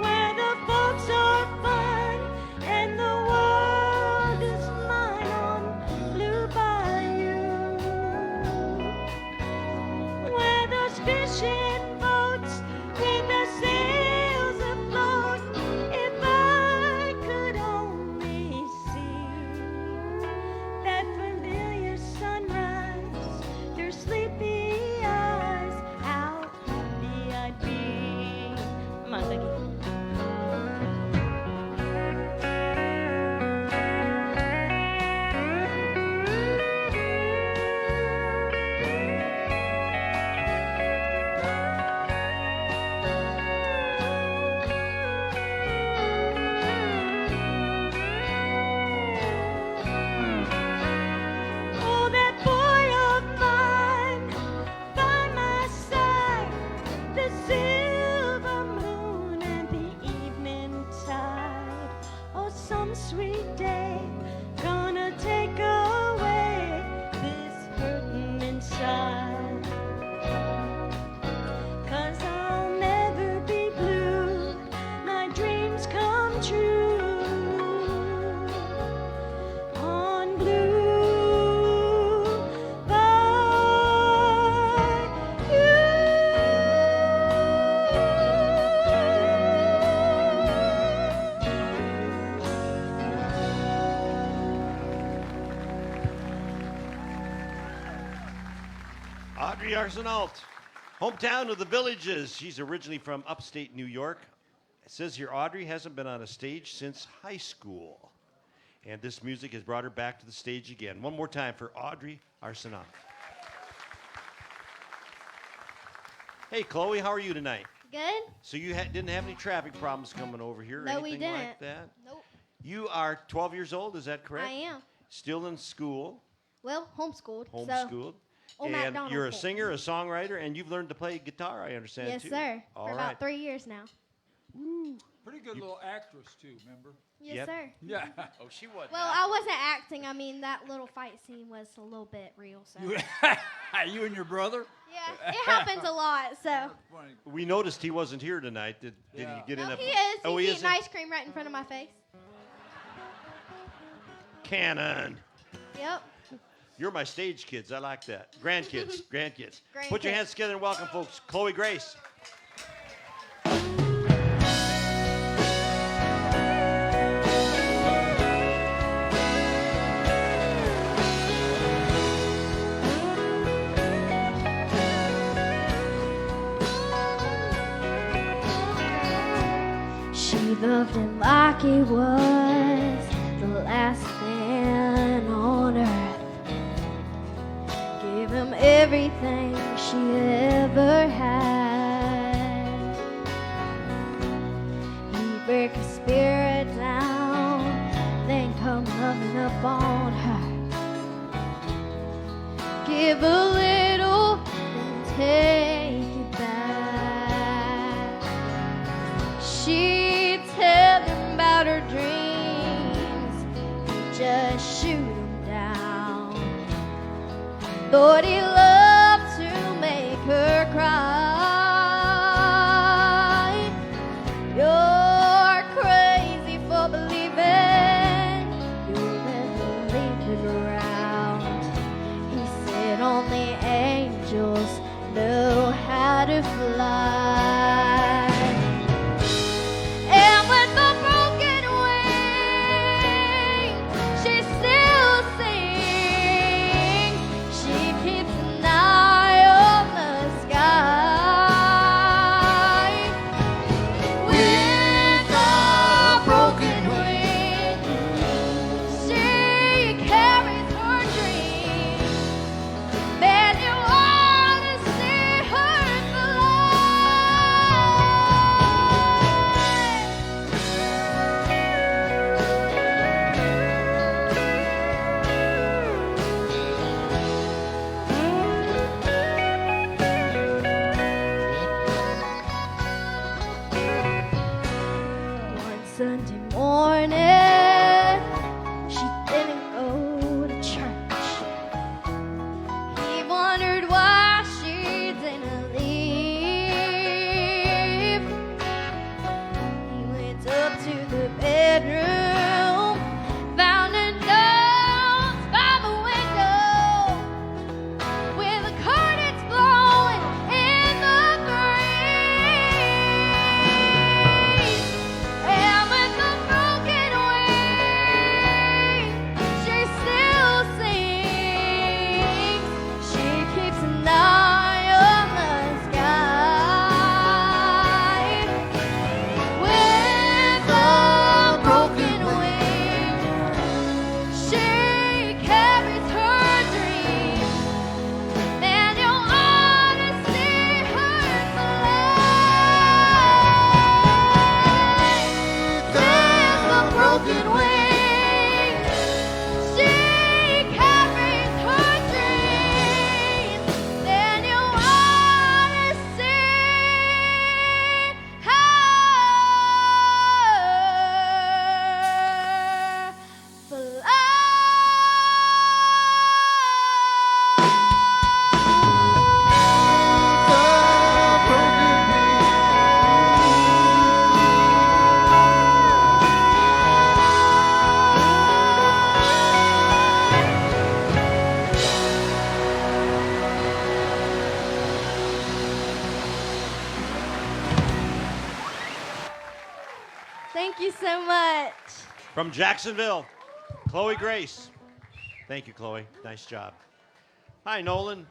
where the folks are Audrey Arsenault, hometown of the Villages. She's originally from upstate New York. It says here Audrey hasn't been on a stage since high school. And this music has brought her back to the stage again. One more time for Audrey Arsenault. Hey, Chloe, how are you tonight? Good? So you didn't have any traffic problems coming over here or No, we anything like didn't. that? Nope. You are 12 years old, is that correct? I am. Still in school, Well, homeschooled. homeschooled. Old And MacDonald you're a school. singer, a songwriter, and you've learned to play guitar, I understand, Yes, too. sir. All For right. about 3 years now. Pretty good little actress, too, remember? Yes, Yep. sir. Yeah. Oh, she wasn't. Well, I wasn't acting. I mean, that little fight scene was a little bit real. So You and your brother? yeah, it happens a lot. So Funny. We noticed he wasn't here tonight. Did Yeah. he get in well, a... he is. Oh, He's he is? eating ice cream right in front of my face. Cannon. Yep. You're my stage kids. I like that. Grandkids. Grandkids. Put your Grandkids. hands together and welcome, folks. Chloe Grace. She loved him like he was the last man on earth. Gave him everything she ever had. He'd break her spirit down, then come loving up on her. Give a little, then take it back. She'd tell him about her dreams, he'd just shoot them down. Lord, he loved to make her cry. You're crazy for believing you'll never leave the ground. He said only angels know how to fly. And with a broken wing, she still sings. She keeps an eye on the sky. With a broken wing, she carries her dreams. Man, you ought to see her One Sunday morning, she didn't go to church. He wondered why she didn't leave. He went up to the bedroom, found a note by the window with the curtains blowing in the breeze. And with a broken wing, she still sings. She keeps an eye on the sky. With a broken wing, she carries her dreams. And you ought to see her fly. With a broken wing, she carries her dreams. And you ought to see her Thank you so much. From Jacksonville, Chloe Grace. Thank you, Chloe. Nice job. Hi, Nolan.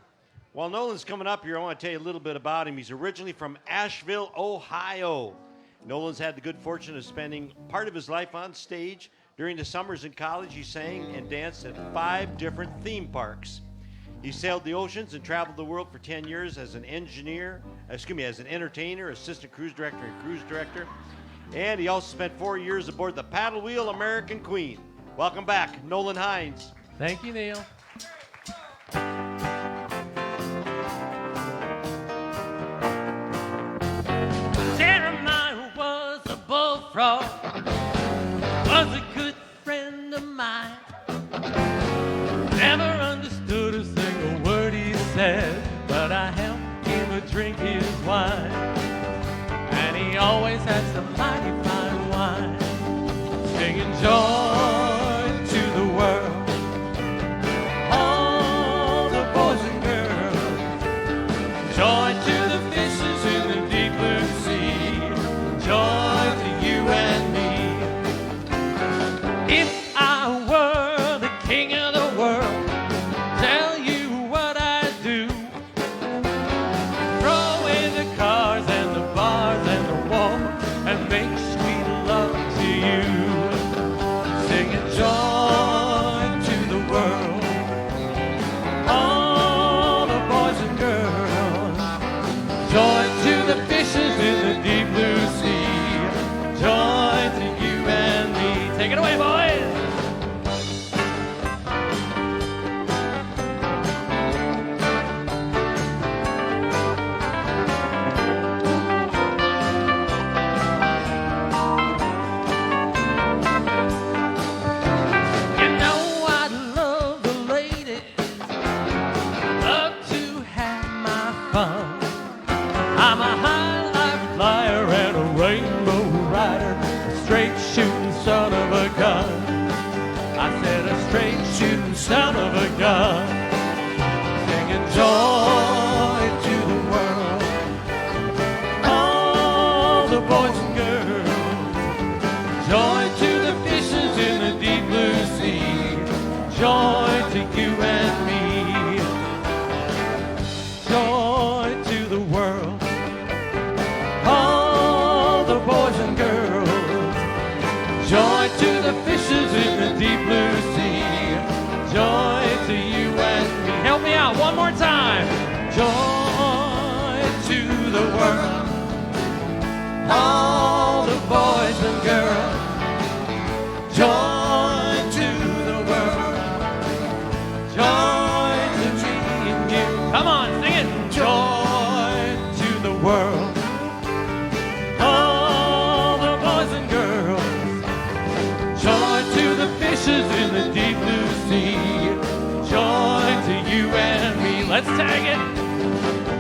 While Nolan's coming up here, I want to tell you a little bit about him. He's originally from Asheville, Ohio. Nolan's had the good fortune of spending part of his life on stage. During the summers in college, he sang and danced at 5 different theme parks. He sailed the oceans and traveled the world for 10 years as an entertainer, assistant cruise director, and cruise director. And he also spent 4 years aboard the Paddle Wheel American Queen. Welcome back, Nolan Hines. Thank you, Neil. Jeremiah was a bullfrog, was a good friend of mine. Never understood a single word he said, but I helped him drink his wine. And he always had some mighty fine wine, singing joy to the world. All the boys and girls, joy to the fishes in the deep blue sea, joy to you and me. If I were the king of the world, tell you what I'd do. Throw away the cars and the bars and the walls and make sweet love to you. Singing joy to the world. All the boys and girls, joy to the fishes in the deep blue sea, joy to you and me. Take it away, boys. You know I love the ladies, love to have my fun. I'm a high life flyer and a rainbow rider, a straight shooting son of a gun. I said a straight shooting son of a gun. Singing joy to the world. All the boys and girls, joy to the fishes in the deep blue sea, joy to you and me. Joy to the world. All the boys and girls, joy to the fishes in the deep blue sea, joy to you and me. Help me out one more time. Joy to the world. All the boys and girls, joy to the world, joy to me and you. Come on, sing it. Joy to the world. All the boys and girls, joy to the fishes in the deep blue sea, joy to you and me. Let's tag it.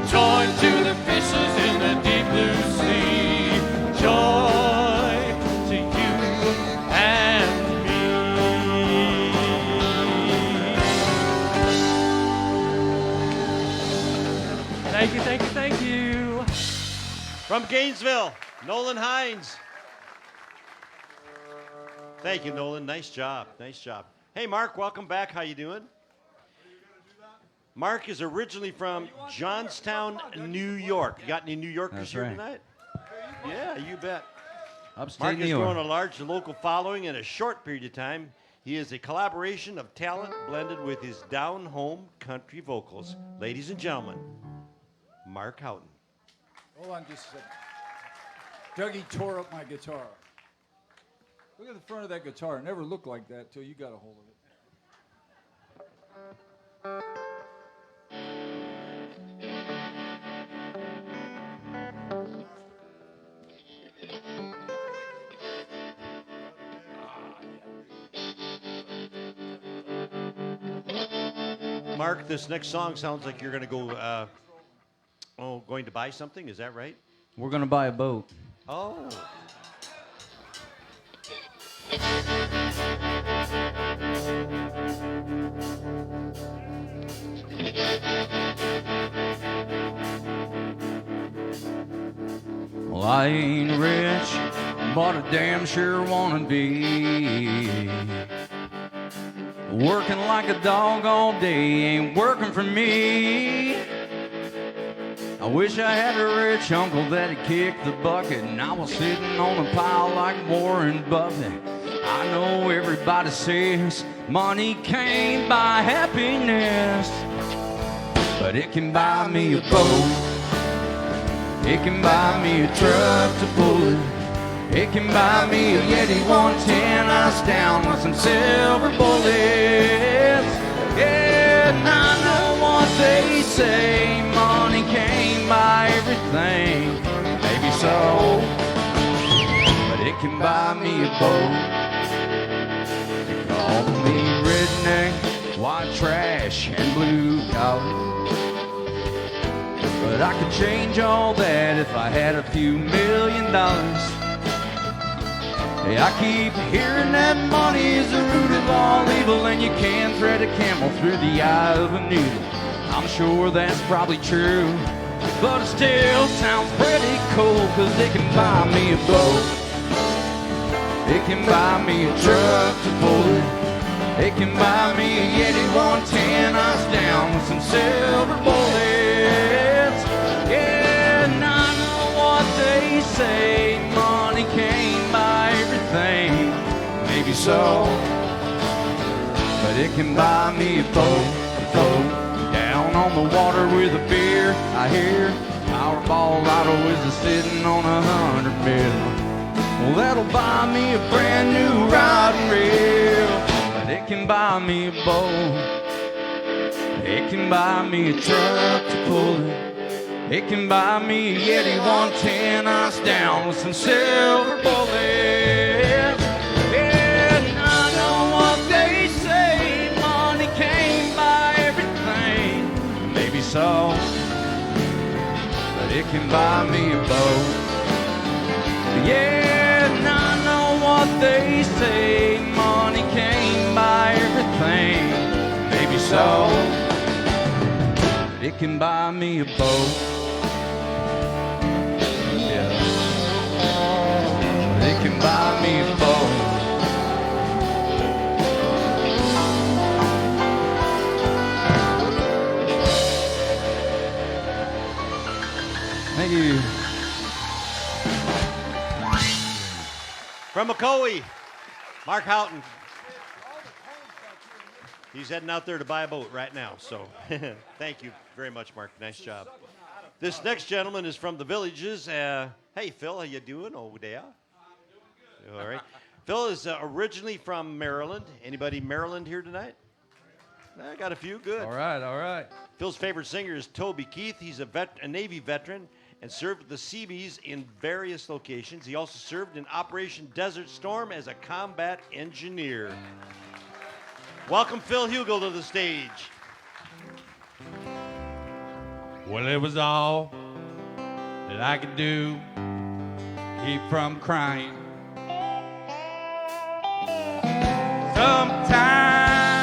Joy to the fishes in the deep blue sea, joy to you and me. Thank you, thank you, thank you. From Gainesville, Nolan Hines. Thank you, Nolan. Nice job. Nice job. Hey, Mark, welcome back. How you doing? Mark is originally from Johnstown, New York. You got any New Yorkers That's here right. tonight? Yeah, you bet. Upstate Mark New has York. grown a large local following in a short period of time. He is a collaboration of talent blended with his down-home country vocals. Ladies and gentlemen, Mark Houghton. Hold on just a second. Dougie tore up my guitar. Look at the front of that guitar. It never looked like that till you got a hold of it. Mark, this next song sounds like you're going to go, going to buy something. Is that right? We're going to buy a boat. Oh. Well, I ain't rich, but I damn sure wanna be. Working like a dog all day ain't working for me. I wish I had a rich uncle that'd kick the bucket and I was sitting on a pile like Warren Buffett. I know everybody says money can't buy happiness, but it can buy me a boat. It can buy me a truck to pull it. It can buy me a Yeti 110 ice down with some silver bullets. Yeah, and I know what they say, money can't buy everything. Maybe so, but it can buy me a boat. They call me redneck, white trash, and blue collar. But I could change all that if I had a few $1 million. Hey, I keep hearing that money is the root of all evil, and you can thread a camel through the eye of a needle. I'm sure that's probably true, but it still sounds pretty cool, cause it can buy me a boat. It can buy me a truck to pull it. It can buy me a Yeti 110 ice down with some silver bullets. Yeah, and I know what they say, money can't buy everything. Maybe so, but it can buy me a boat. Down on the water with a beer, I hear Powerball Lotto is sitting on 100 million. Well, that'll buy me a brand new rod and reel. But it can buy me a boat. It can buy me a truck to pull it. It can buy me a Yeti 110 ice down with some silver bullets. Yeah, and I know what they say, money can't buy everything. Maybe so, but it can buy me a boat. Yeah, and I know what they say, money can't buy everything. Maybe so, but it can buy me a boat. Yeah, but it can buy me a boat. Thank you. From McCoy, Mark Houghton. He's heading out there to buy a boat right now, so thank you very much, Mark. Nice job. This next gentleman is from the Villages. Hey, Phil, how you doing over there? All right. Phil is originally from Maryland. Anybody Maryland here tonight? I got a few. Good. All right, all right. Phil's favorite singer is Toby Keith. He's a Navy veteran and served with the Seabees in various locations. He also served in Operation Desert Storm as a combat engineer. Welcome Phil Hugel to the stage. Well, it was all that I could do to keep from crying. Sometimes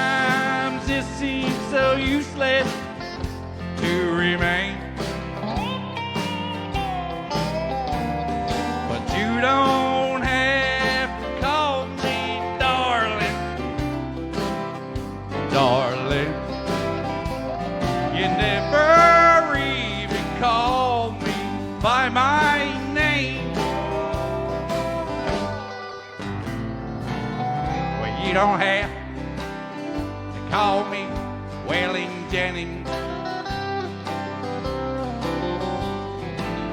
it seems so useless to remain, but you don't have to call me darling, darling. You never even call me by my name. Well, you don't have to call me Wailing Jennings,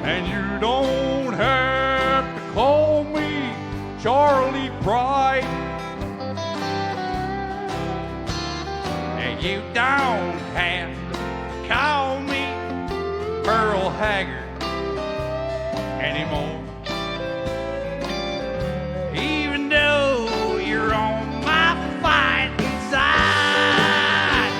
and you don't have to call me Charlie Pride, and you don't have to call me Pearl Haggard anymore. Even though you're on my fighting side,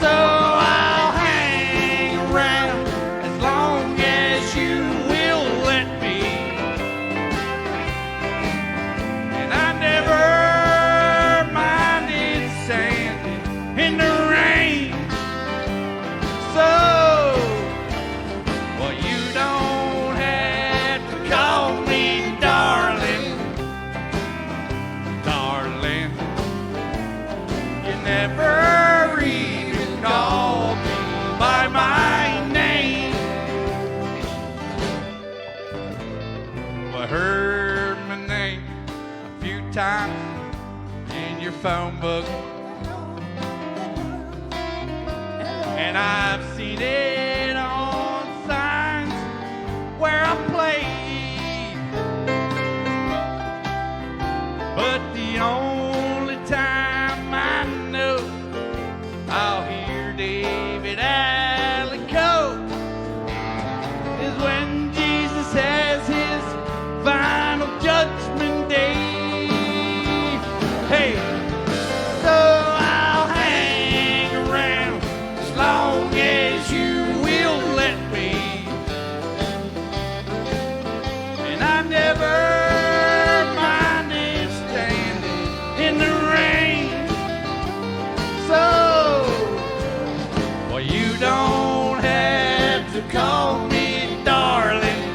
so I'll hang around as long as you will let me. And I never minded sand in the rain. So, well, you don't have to call me darling, darling. You never even call me by my times in your phone book. And I've seen it on signs where I played. But the only time I know I'll hear David Allicoe is when Jesus has his final judgment day. Hey, so I'll hang around as long as you will let me. And I never minded standing in the rain. So, well, you don't have to call me darling.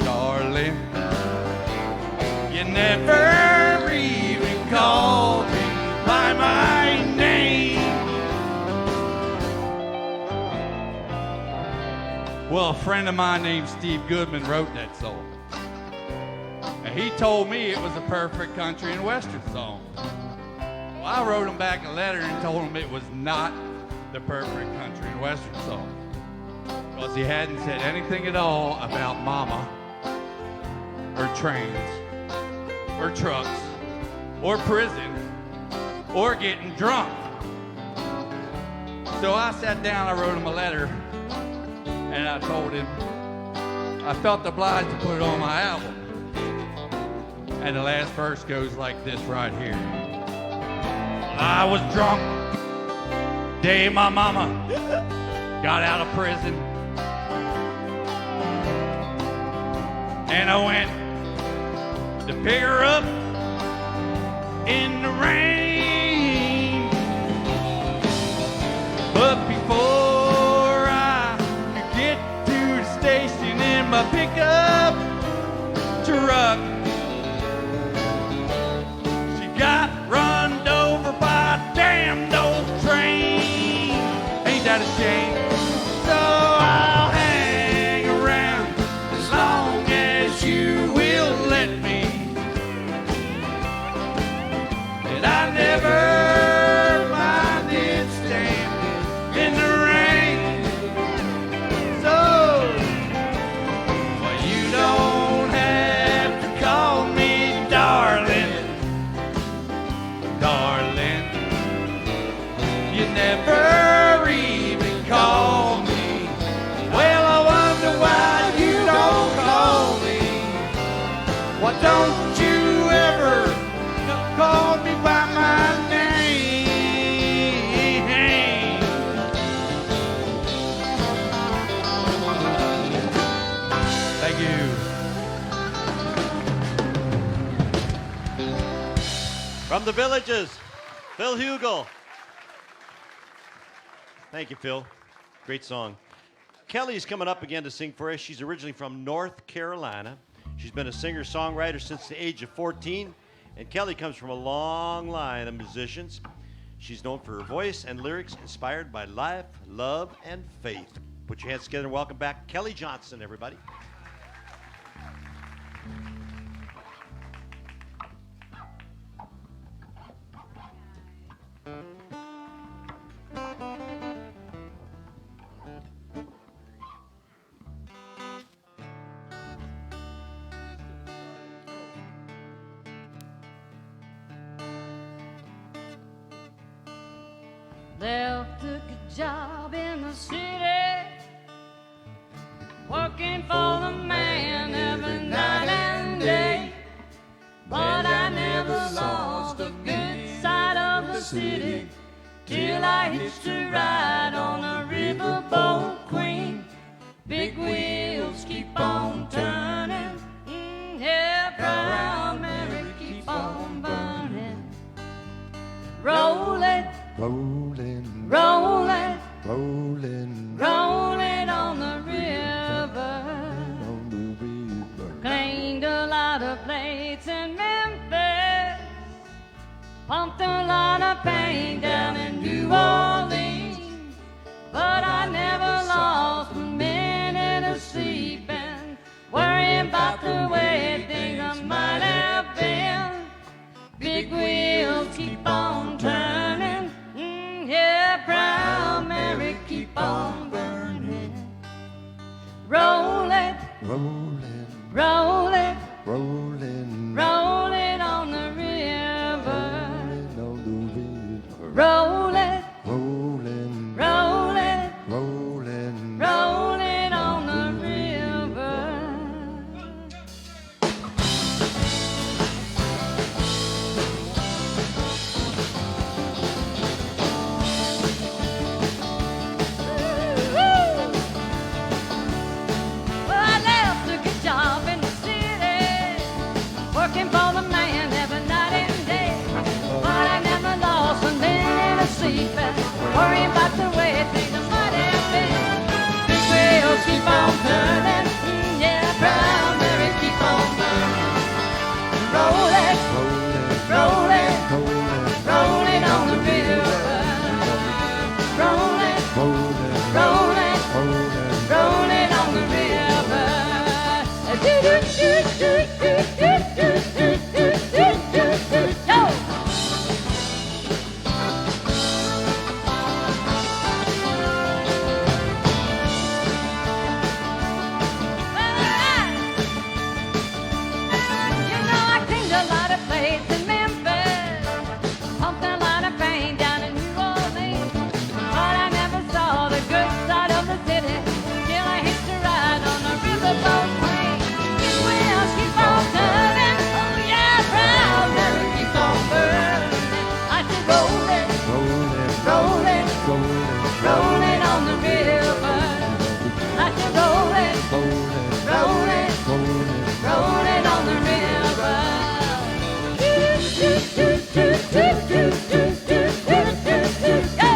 Darling, you never even called me by my name. Well, a friend of mine named Steve Goodman wrote that song. And he told me it was a perfect country and western song. Well, I wrote him back a letter and told him it was not the perfect country and western song. Because he hadn't said anything at all about mama, or trains, or trucks, or prison, or getting drunk. So I sat down, I wrote him a letter, and I told him I felt obliged to put it on my album. And the last verse goes like this right here. I was drunk day my mama got out of prison, and I went to pick her up in the rain. But before I could get to the station in my pickup truck, she got run over by a damned old train. Ain't that a shame? So I'll hang around as long as you will let me. And I never minded standing in the rain. So, well, you don't have to call me darling. Darling, you never even call me. Well, I wonder why you don't call me. Why don't you ever call me by my name? Thank you. From the Villages, Phil Hugel. Thank you, Phil. Great song. Kelly's coming up again to sing for us. She's originally from North Carolina. She's been a singer-songwriter since the age of 14, and Kelly comes from a long line of musicians. She's known for her voice and lyrics inspired by life, love, and faith. Put your hands together and welcome back Kelly Johnson, everybody. Left took a job in the city, working for the man every night and day. But I never lost the good side of the city till I hitched a ride on a riverboat queen. Big wheels keep on turning, yeah, Proud Mary keep on burning. Rolling, Rolling, rolling, rolling, rolling on the river. on the river. Cleaned a lot of plates in Memphis, pumped a lot of paint down in New Orleans. But I never lost a minute of sleeping, worrying about the way things might have been. keep on turning. Yeah, Proud Mary, keep on burning. Roll it, Rolling, roll it, rolling, roll it on the river. on the river. Roll it, Rolling, roll it, rolling, roll it on the river. Well, I left a good job in the city, working for the man every night and day. But I never lost a minute of sleep, worrying about the way things might have been. Big wheels keep on turning, yeah, Proud Mary, keep on burning. Roll it, roll it, roll it on the river. Roll it, roll it, roll it on the river. Do do do do do do do do do do do. Yo! You know I cleaned a lot of plates in Memphis, pumped a lot of paint down in New Orleans, but I never saw the good side of the city till I hitched a ride on the riverboat train. These wheels keep on turning, oh yeah, Proud Mary, keep on burning. I said roll it, roll it, roll it on the river. I said roll it, roll it, roll it on the river. Go!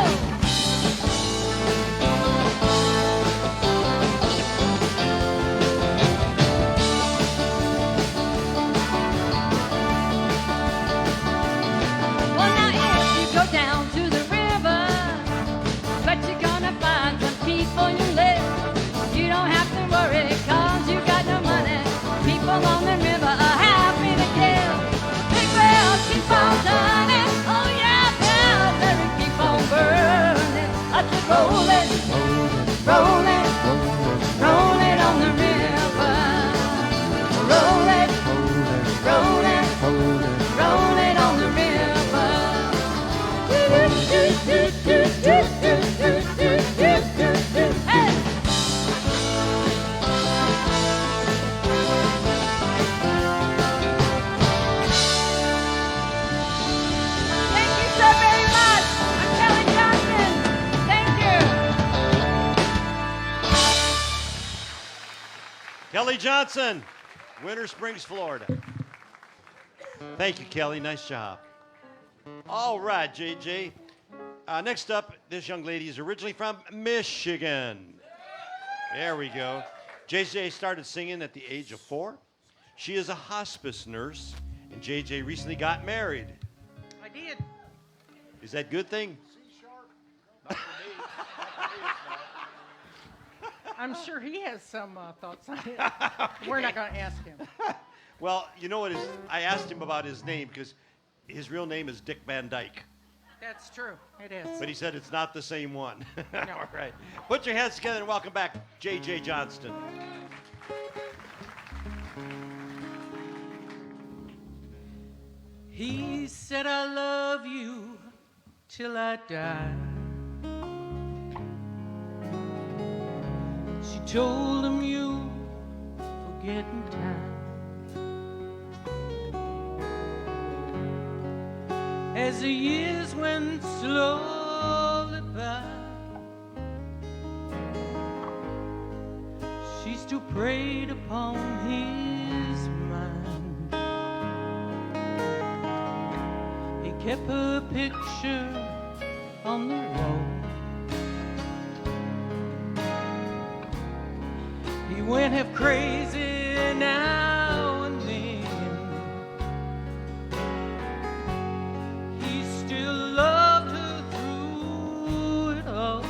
Well, now if you go down to the river, bet you're gonna find some people you live. You don't have to worry, cause you got no money. People on the river are happy to give. Big wheels keep on turning, oh yeah, Proud Mary, keep on burning. I said roll it, roll it, roll it on the river. Roll it, roll it, roll it on the river. Hey! Thank you so very much. I'm Kelly Johnson. Thank you. Kelly Johnson, Winter Springs, Florida. Thank you, Kelly. Nice job. All right, JJ. Next up, this young lady is originally from Michigan. There we go. JJ started singing at the age of 4. She is a hospice nurse, and JJ recently got married. I did. Is that a good thing? I'm sure he has some thoughts on it. We're not going to ask him. Well, you know what is? I asked him about his name because his real name is Dick Van Dyke. That's true. It is. But he said it's not the same one. No. All right. Put your hands together and welcome back J.J. Johnston. He said, I love you till I die. She told him you forgetting time. As the years went slowly by, she still preyed upon his mind. He kept her picture on the wall. He went half crazy now and then. He still loved her through it all,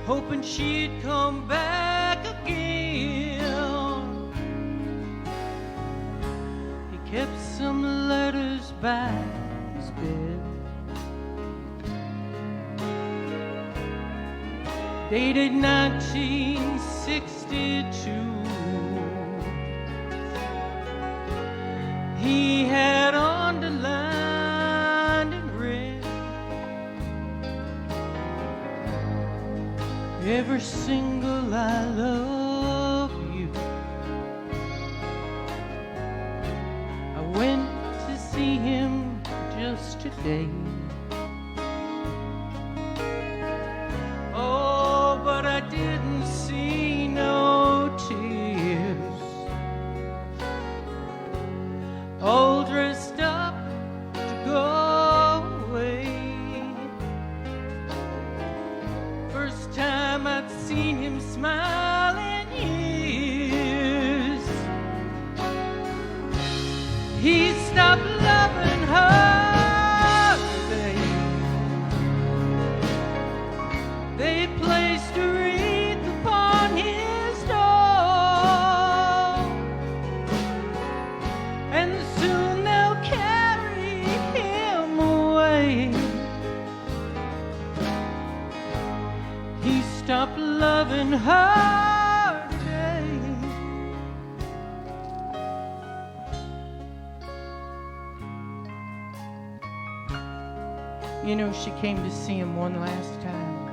hoping she'd come back again. He kept some letters by his bed, dated 1962. He had underlined in red every single I love you. I went to see him just today. Oh, but I didn't see no tears. All dressed up to go away. First time I'd seen him smile in years. He stopped loving her today. They placed a wreath upon his door, and soon they'll carry him away. He stopped loving her today. You know, she came to see him one last time.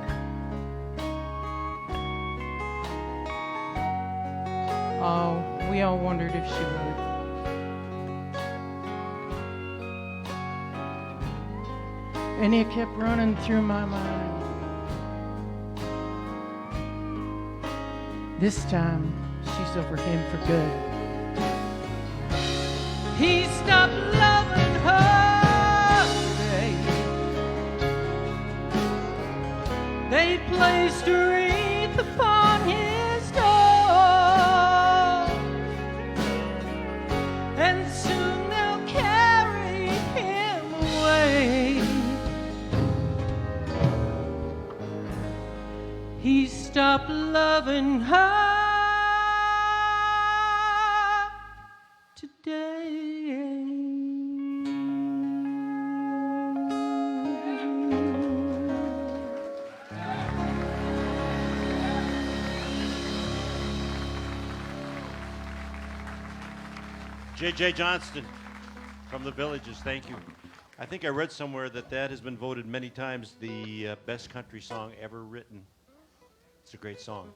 Oh, we all wondered if she would. And it kept running through my mind. This time, she's over him for good. He stopped loving her today. They placed a wreath upon his door, and soon they'll carry him away. He stopped loving her J.J. Johnston from the Villages, thank you. I think I read somewhere that has been voted many times the best country song ever written. It's a great song.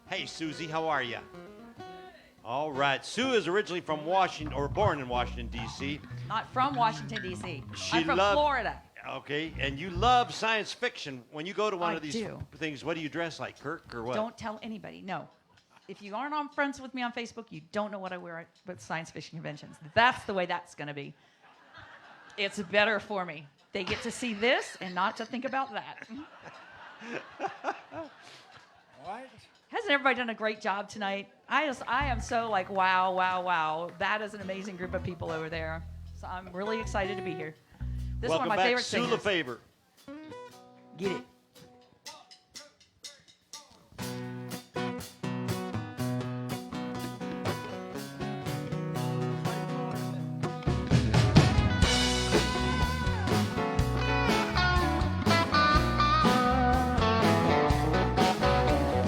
Hey, Susie, how are you? All right. Sue is originally from Washington, or born in Washington, D.C. Not from Washington, D.C. She I'm from Florida. Okay, and you love science fiction. When you go to one I of these do. things, what do you dress like, Kirk, or what? Don't tell anybody. No. If you aren't on friends with me on Facebook, you don't know what I wear at science fiction conventions. That's the way that's going to be. It's better for me. They get to see this and not to think about that. What? Hasn't everybody done a great job tonight? I am so like, wow, wow, wow. That is an amazing group of people over there. So I'm really excited to be here. This Welcome is one of my back, favorite Sue singers. LeFavor. Get it.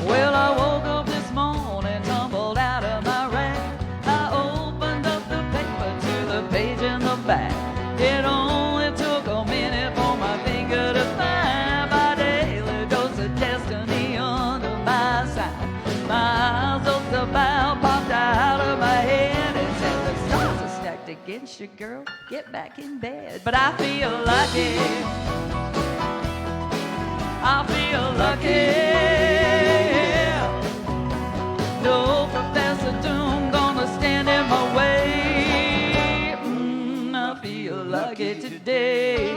Well, I woke up this morning, tumbled out of my rack. I opened up the paper to the page in the back. It only took a minute for my finger to find my daily dose of destiny under my side. My eyes opened about, popped out of my head and said, the stars are stacked against you, girl. Get back in bed. But I feel lucky. I feel lucky. No Professor Doom gonna stand in my way. I feel lucky today.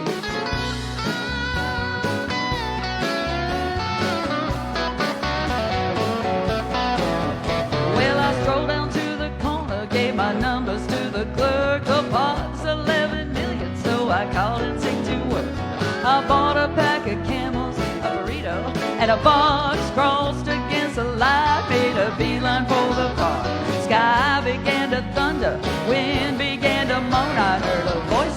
Well, I strolled down to the corner, gave my numbers to the clerk. The pot's 11 million, so I called and sing to work. I bought a pack of Camels, a burrito, and a box crossed against the light. Made a beeline for the park. Sky began to thunder, wind began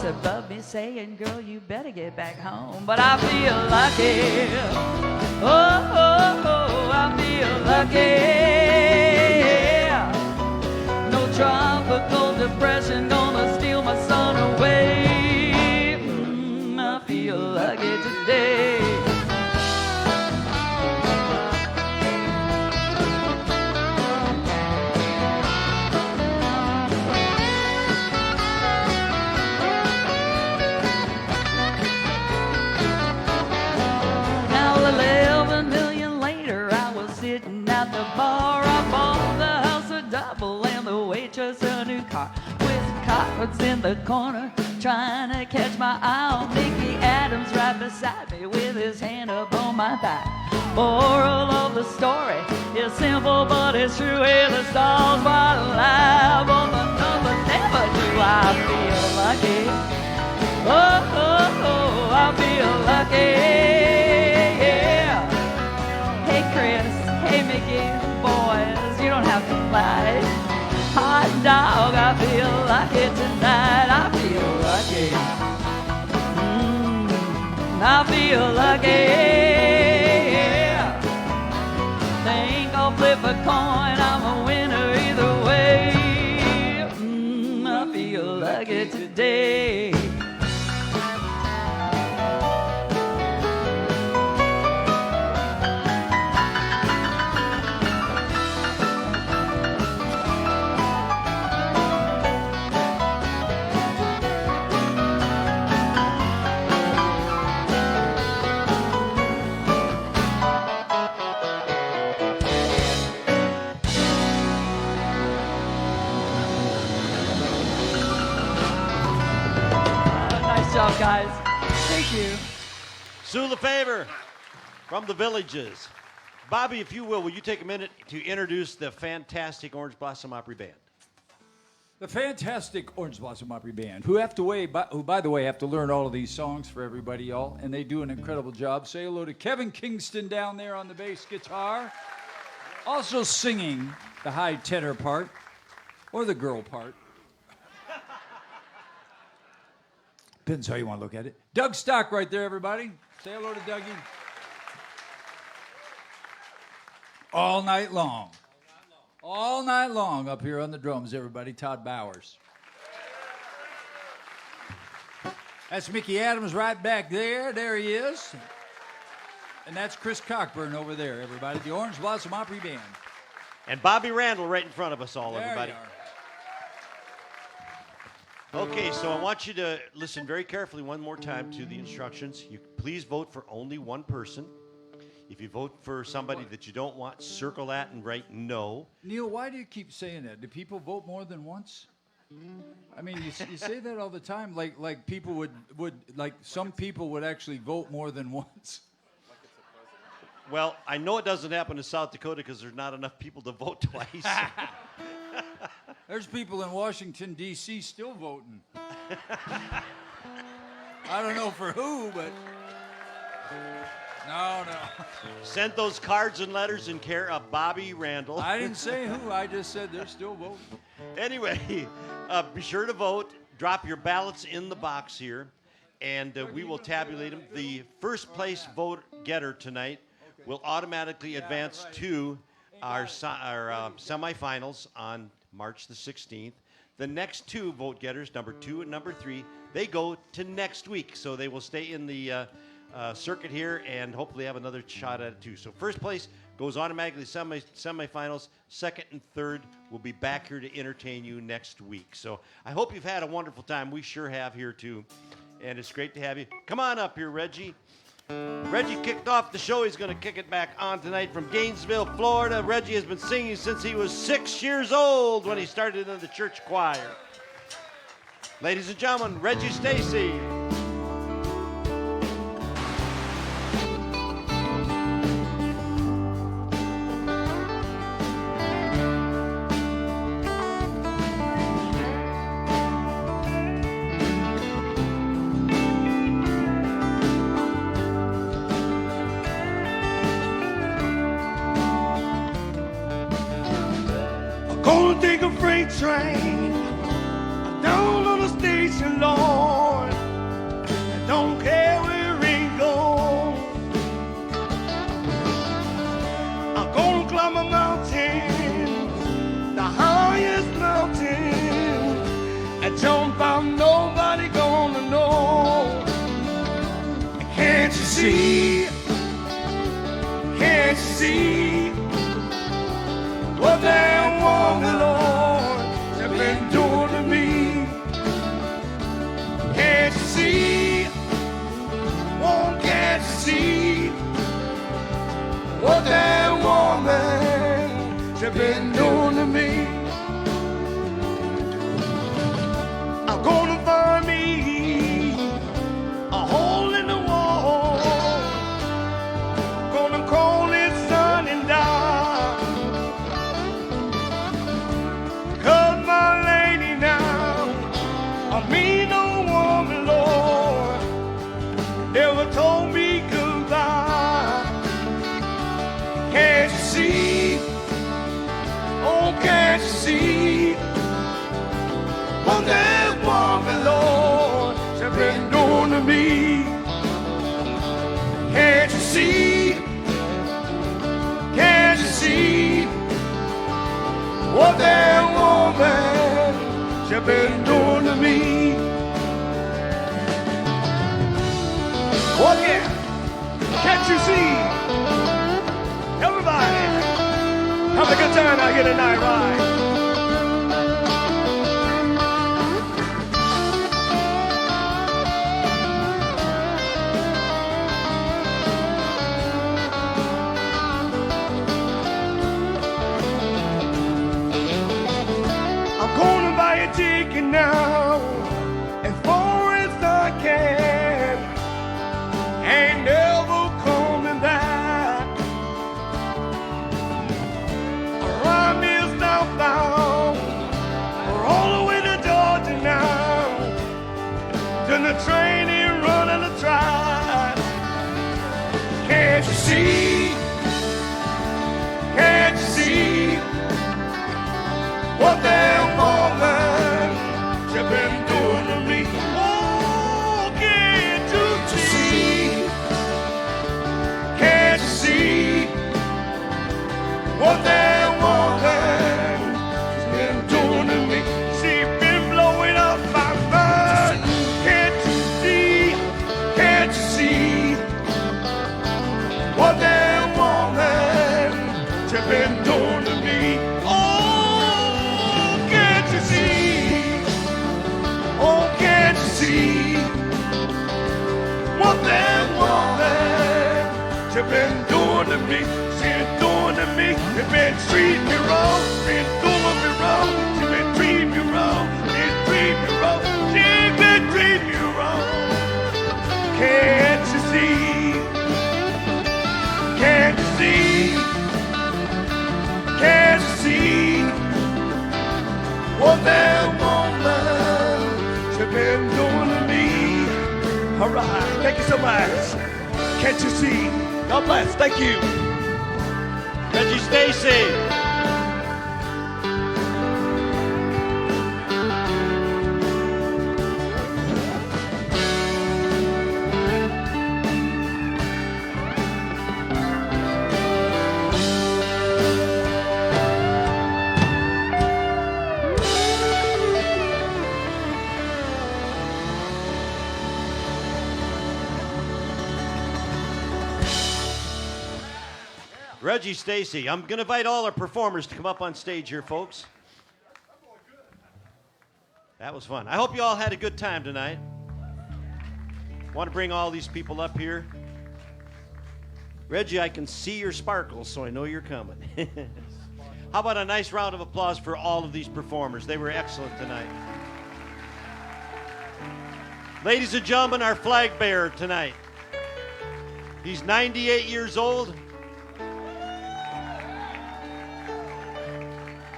above me saying, girl, you better get back home. But I feel lucky. Oh, oh, oh, I feel lucky. No tropical depression gonna steal my sun away. I feel lucky today. At the bar, I bought the house a double and the waitress a new car. With cards in the corner, trying to catch my eye on Mickey Adams right beside me with his hand up on my thigh. Moral of the story is simple, but it's true. Here the stars while alive on the number never do. I feel lucky. Oh, oh, oh, I feel lucky. Yeah. Hey, Chris. Hey, Mickey, boys, you don't have to fight. Hot dog, I feel lucky tonight. I feel lucky. I feel lucky. Yeah. They ain't gonna flip a coin. I'm a winner either way. I feel lucky today. Guys, thank you. Sue LeFavor from the Villages. Bobby, if you will you take a minute to introduce the fantastic Orange Blossom Opry Band? The fantastic Orange Blossom Opry Band, who, by the way, have to learn all of these songs for everybody, y'all, and they do an incredible job. Say hello to Kevin Kingston down there on the bass guitar, also singing the high tenor part, or the girl part. Depends how you want to look at it. Doug Stock right there, everybody. Say hello to Dougie. All night long. All night long up here on the drums, everybody. Todd Bowers. That's Mickey Adams right back there. There he is. And that's Chris Cockburn over there, everybody. The Orange Blossom Opry Band. And Bobby Randall right in front of us all, there everybody. You are. Okay, so I want you to listen very carefully one more time to the instructions. You please vote for only one person. If you vote for somebody that you don't want, circle that and write no. Neil, why do you keep saying that? Do people vote more than once? I mean, you say that all the time. Like people would like some people would actually vote more than once. Well, I know it doesn't happen in South Dakota because there's not enough people to vote twice. There's people in Washington, D.C. still voting. I don't know for who, but no. Send those cards and letters in care of Bobby Randall. I didn't say who. I just said they're still voting. Anyway, be sure to vote. Drop your ballots in the box here, and we will tabulate them. The first place vote getter tonight will automatically advance to our semifinals on March the 16th. The next two vote getters, number 2 and number 3, they go to next week. So they will stay in the circuit here and hopefully have another shot at it too. So first place goes automatically to semifinals. Second and third will be back here to entertain you next week. So I hope you've had a wonderful time. We sure have here too. And it's great to have you. Come on up here, Reggie. Reggie kicked off the show. He's going to kick it back on tonight from Gainesville, Florida. Reggie has been singing since he was 6 years old when he started in the church choir. Ladies and gentlemen, Reggie Stacy. Gonna take a freight train down on the station, Lord. gonna find nobody gonna know. Can't you see? Can't you see what that woman, Lord, has been doing to me? Can't you see? Oh, can't you see what that woman has been doing to me? I'm gonna find me a hole in the wall, gonna call it sun and down, 'cause my lady now, I mean no woman, Lord, never told me goodbye. Can't you see? Oh, can't you see what that woman, Lord, has been doing to me? Can't you see? Can't you see what that woman has been doing to me? Oh yeah, can't you see? Everybody, have a good time out here tonight, right? I'm gonna buy a ticket now, as far as I can, ain't never coming back. Run is now bound, we're all the way to Georgia now, then the train ain't running the track. Can't you see? Can't you see what that woman has been doing to me? Oh, can't you see? Can't you see what that woman has been doing to me? She been blowing up my mind. Can't you see? Can't you see what that woman has been doing to me? Oh, can't you see? Oh, can't you see what that woman has been doing to me? She's doing to me. She's been treating me wrong. Been doing me wrong. She's been treating me wrong. Been treating me wrong. She's been treating me wrong. Can't you see? Can't you see? Can't you see what that woman has been doing to me? All right, thank you so much. Can't you see? God bless. Thank you. Reggie Stacy. Reggie Stacy. I'm going to invite all our performers to come up on stage here, folks. That was fun. I hope you all had a good time tonight. Want to bring all these people up here. Reggie, I can see your sparkles, so I know you're coming. How about a nice round of applause for all of these performers? They were excellent tonight. Ladies and gentlemen, our flag bearer tonight. He's 98 years old.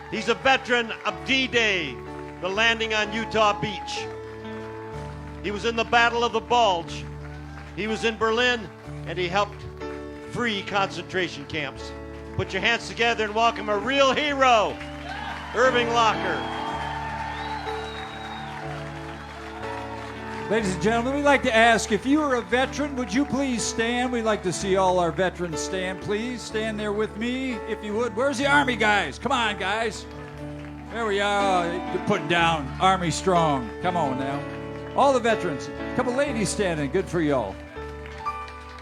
He's a veteran of D-Day, the landing on Utah Beach. He was in the Battle of the Bulge. He was in Berlin, and he helped free concentration camps. Put your hands together and welcome a real hero, Irving Locker. Ladies and gentlemen, we'd like to ask, if you are a veteran, would you please stand? We'd like to see all our veterans stand. Please stand there with me, if you would. Where's the Army guys? Come on, guys. There we are. You're putting down Army strong. Come on now. All the veterans. A couple ladies standing. Good for y'all.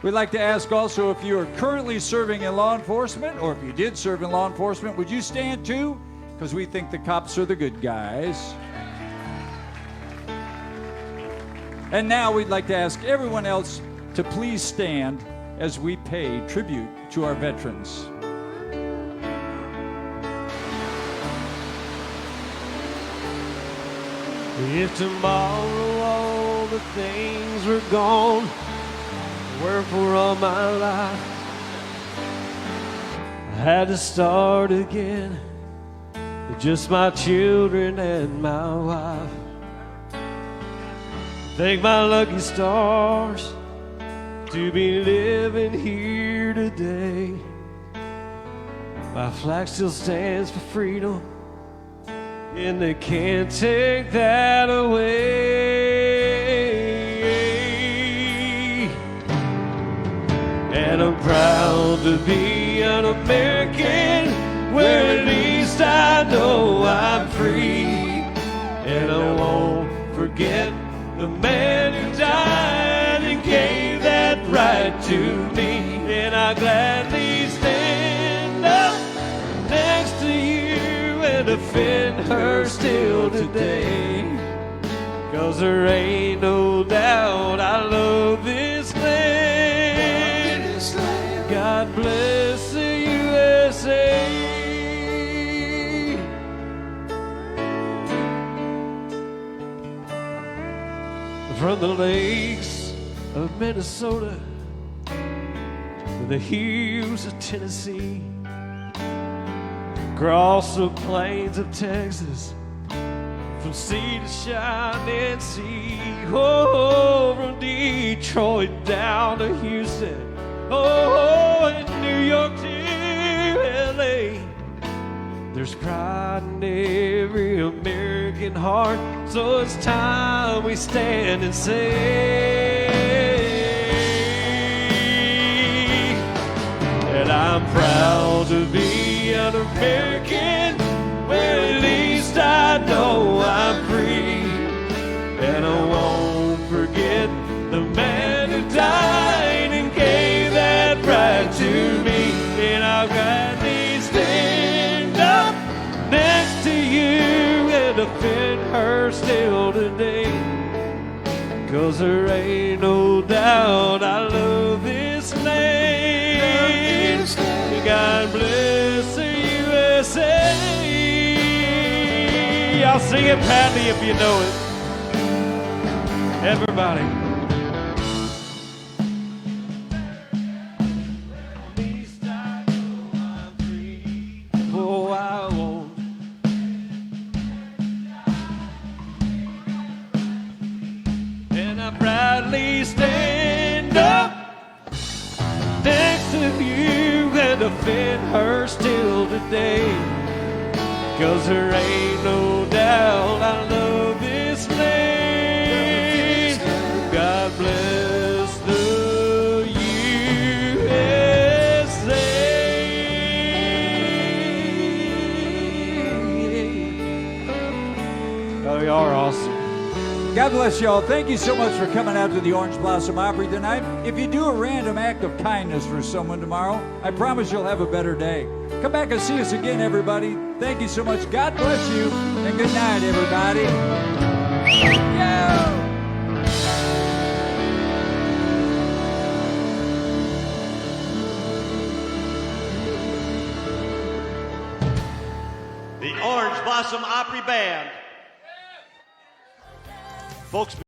We'd like to ask also if you are currently serving in law enforcement, or if you did serve in law enforcement, would you stand too? Because we think the cops are the good guys. And now we'd like to ask everyone else to please stand as we pay tribute to our veterans. If tomorrow all the things were gone, where for all my life I had to start again with just my children and my wife. Thank my lucky stars to be living here today. My flag still stands for freedom, and they can't take that away. And I'm proud to be an American, where at least I know I'm free. And I won't forget the man who died and gave that right to me. And I gladly stand up next to you and defend her still today. 'Cause there ain't no doubt I love this land. God bless the USA. From the lakes of Minnesota to the hills of Tennessee, across the plains of Texas, from sea to shining sea, oh, from Detroit down to Houston, oh, and New York to LA. There's pride in every American heart, so it's time we stand and say that I'm proud to be an American, where at least I know I'm free. And I won't forget the man who died and gave that right to me. And I'll gladly stand up next to you and defend her still today. 'Cause there ain't no doubt I love this land. God bless the USA. Y'all sing it proudly if you know it. Everybody. Oh, I won't. And I proudly stand up next to you and defend her still today. 'Cause there ain't no doubt I love this land. God bless the USA. Oh, y'all are awesome. God bless y'all. Thank you so much for coming out to the Orange Blossom Opry tonight. If you do a random act of kindness for someone tomorrow, I promise you'll have a better day. Come back and see us again, everybody. Thank you so much. God bless you, and good night, everybody. Yeah. The Orange Blossom Opry Band. Folks.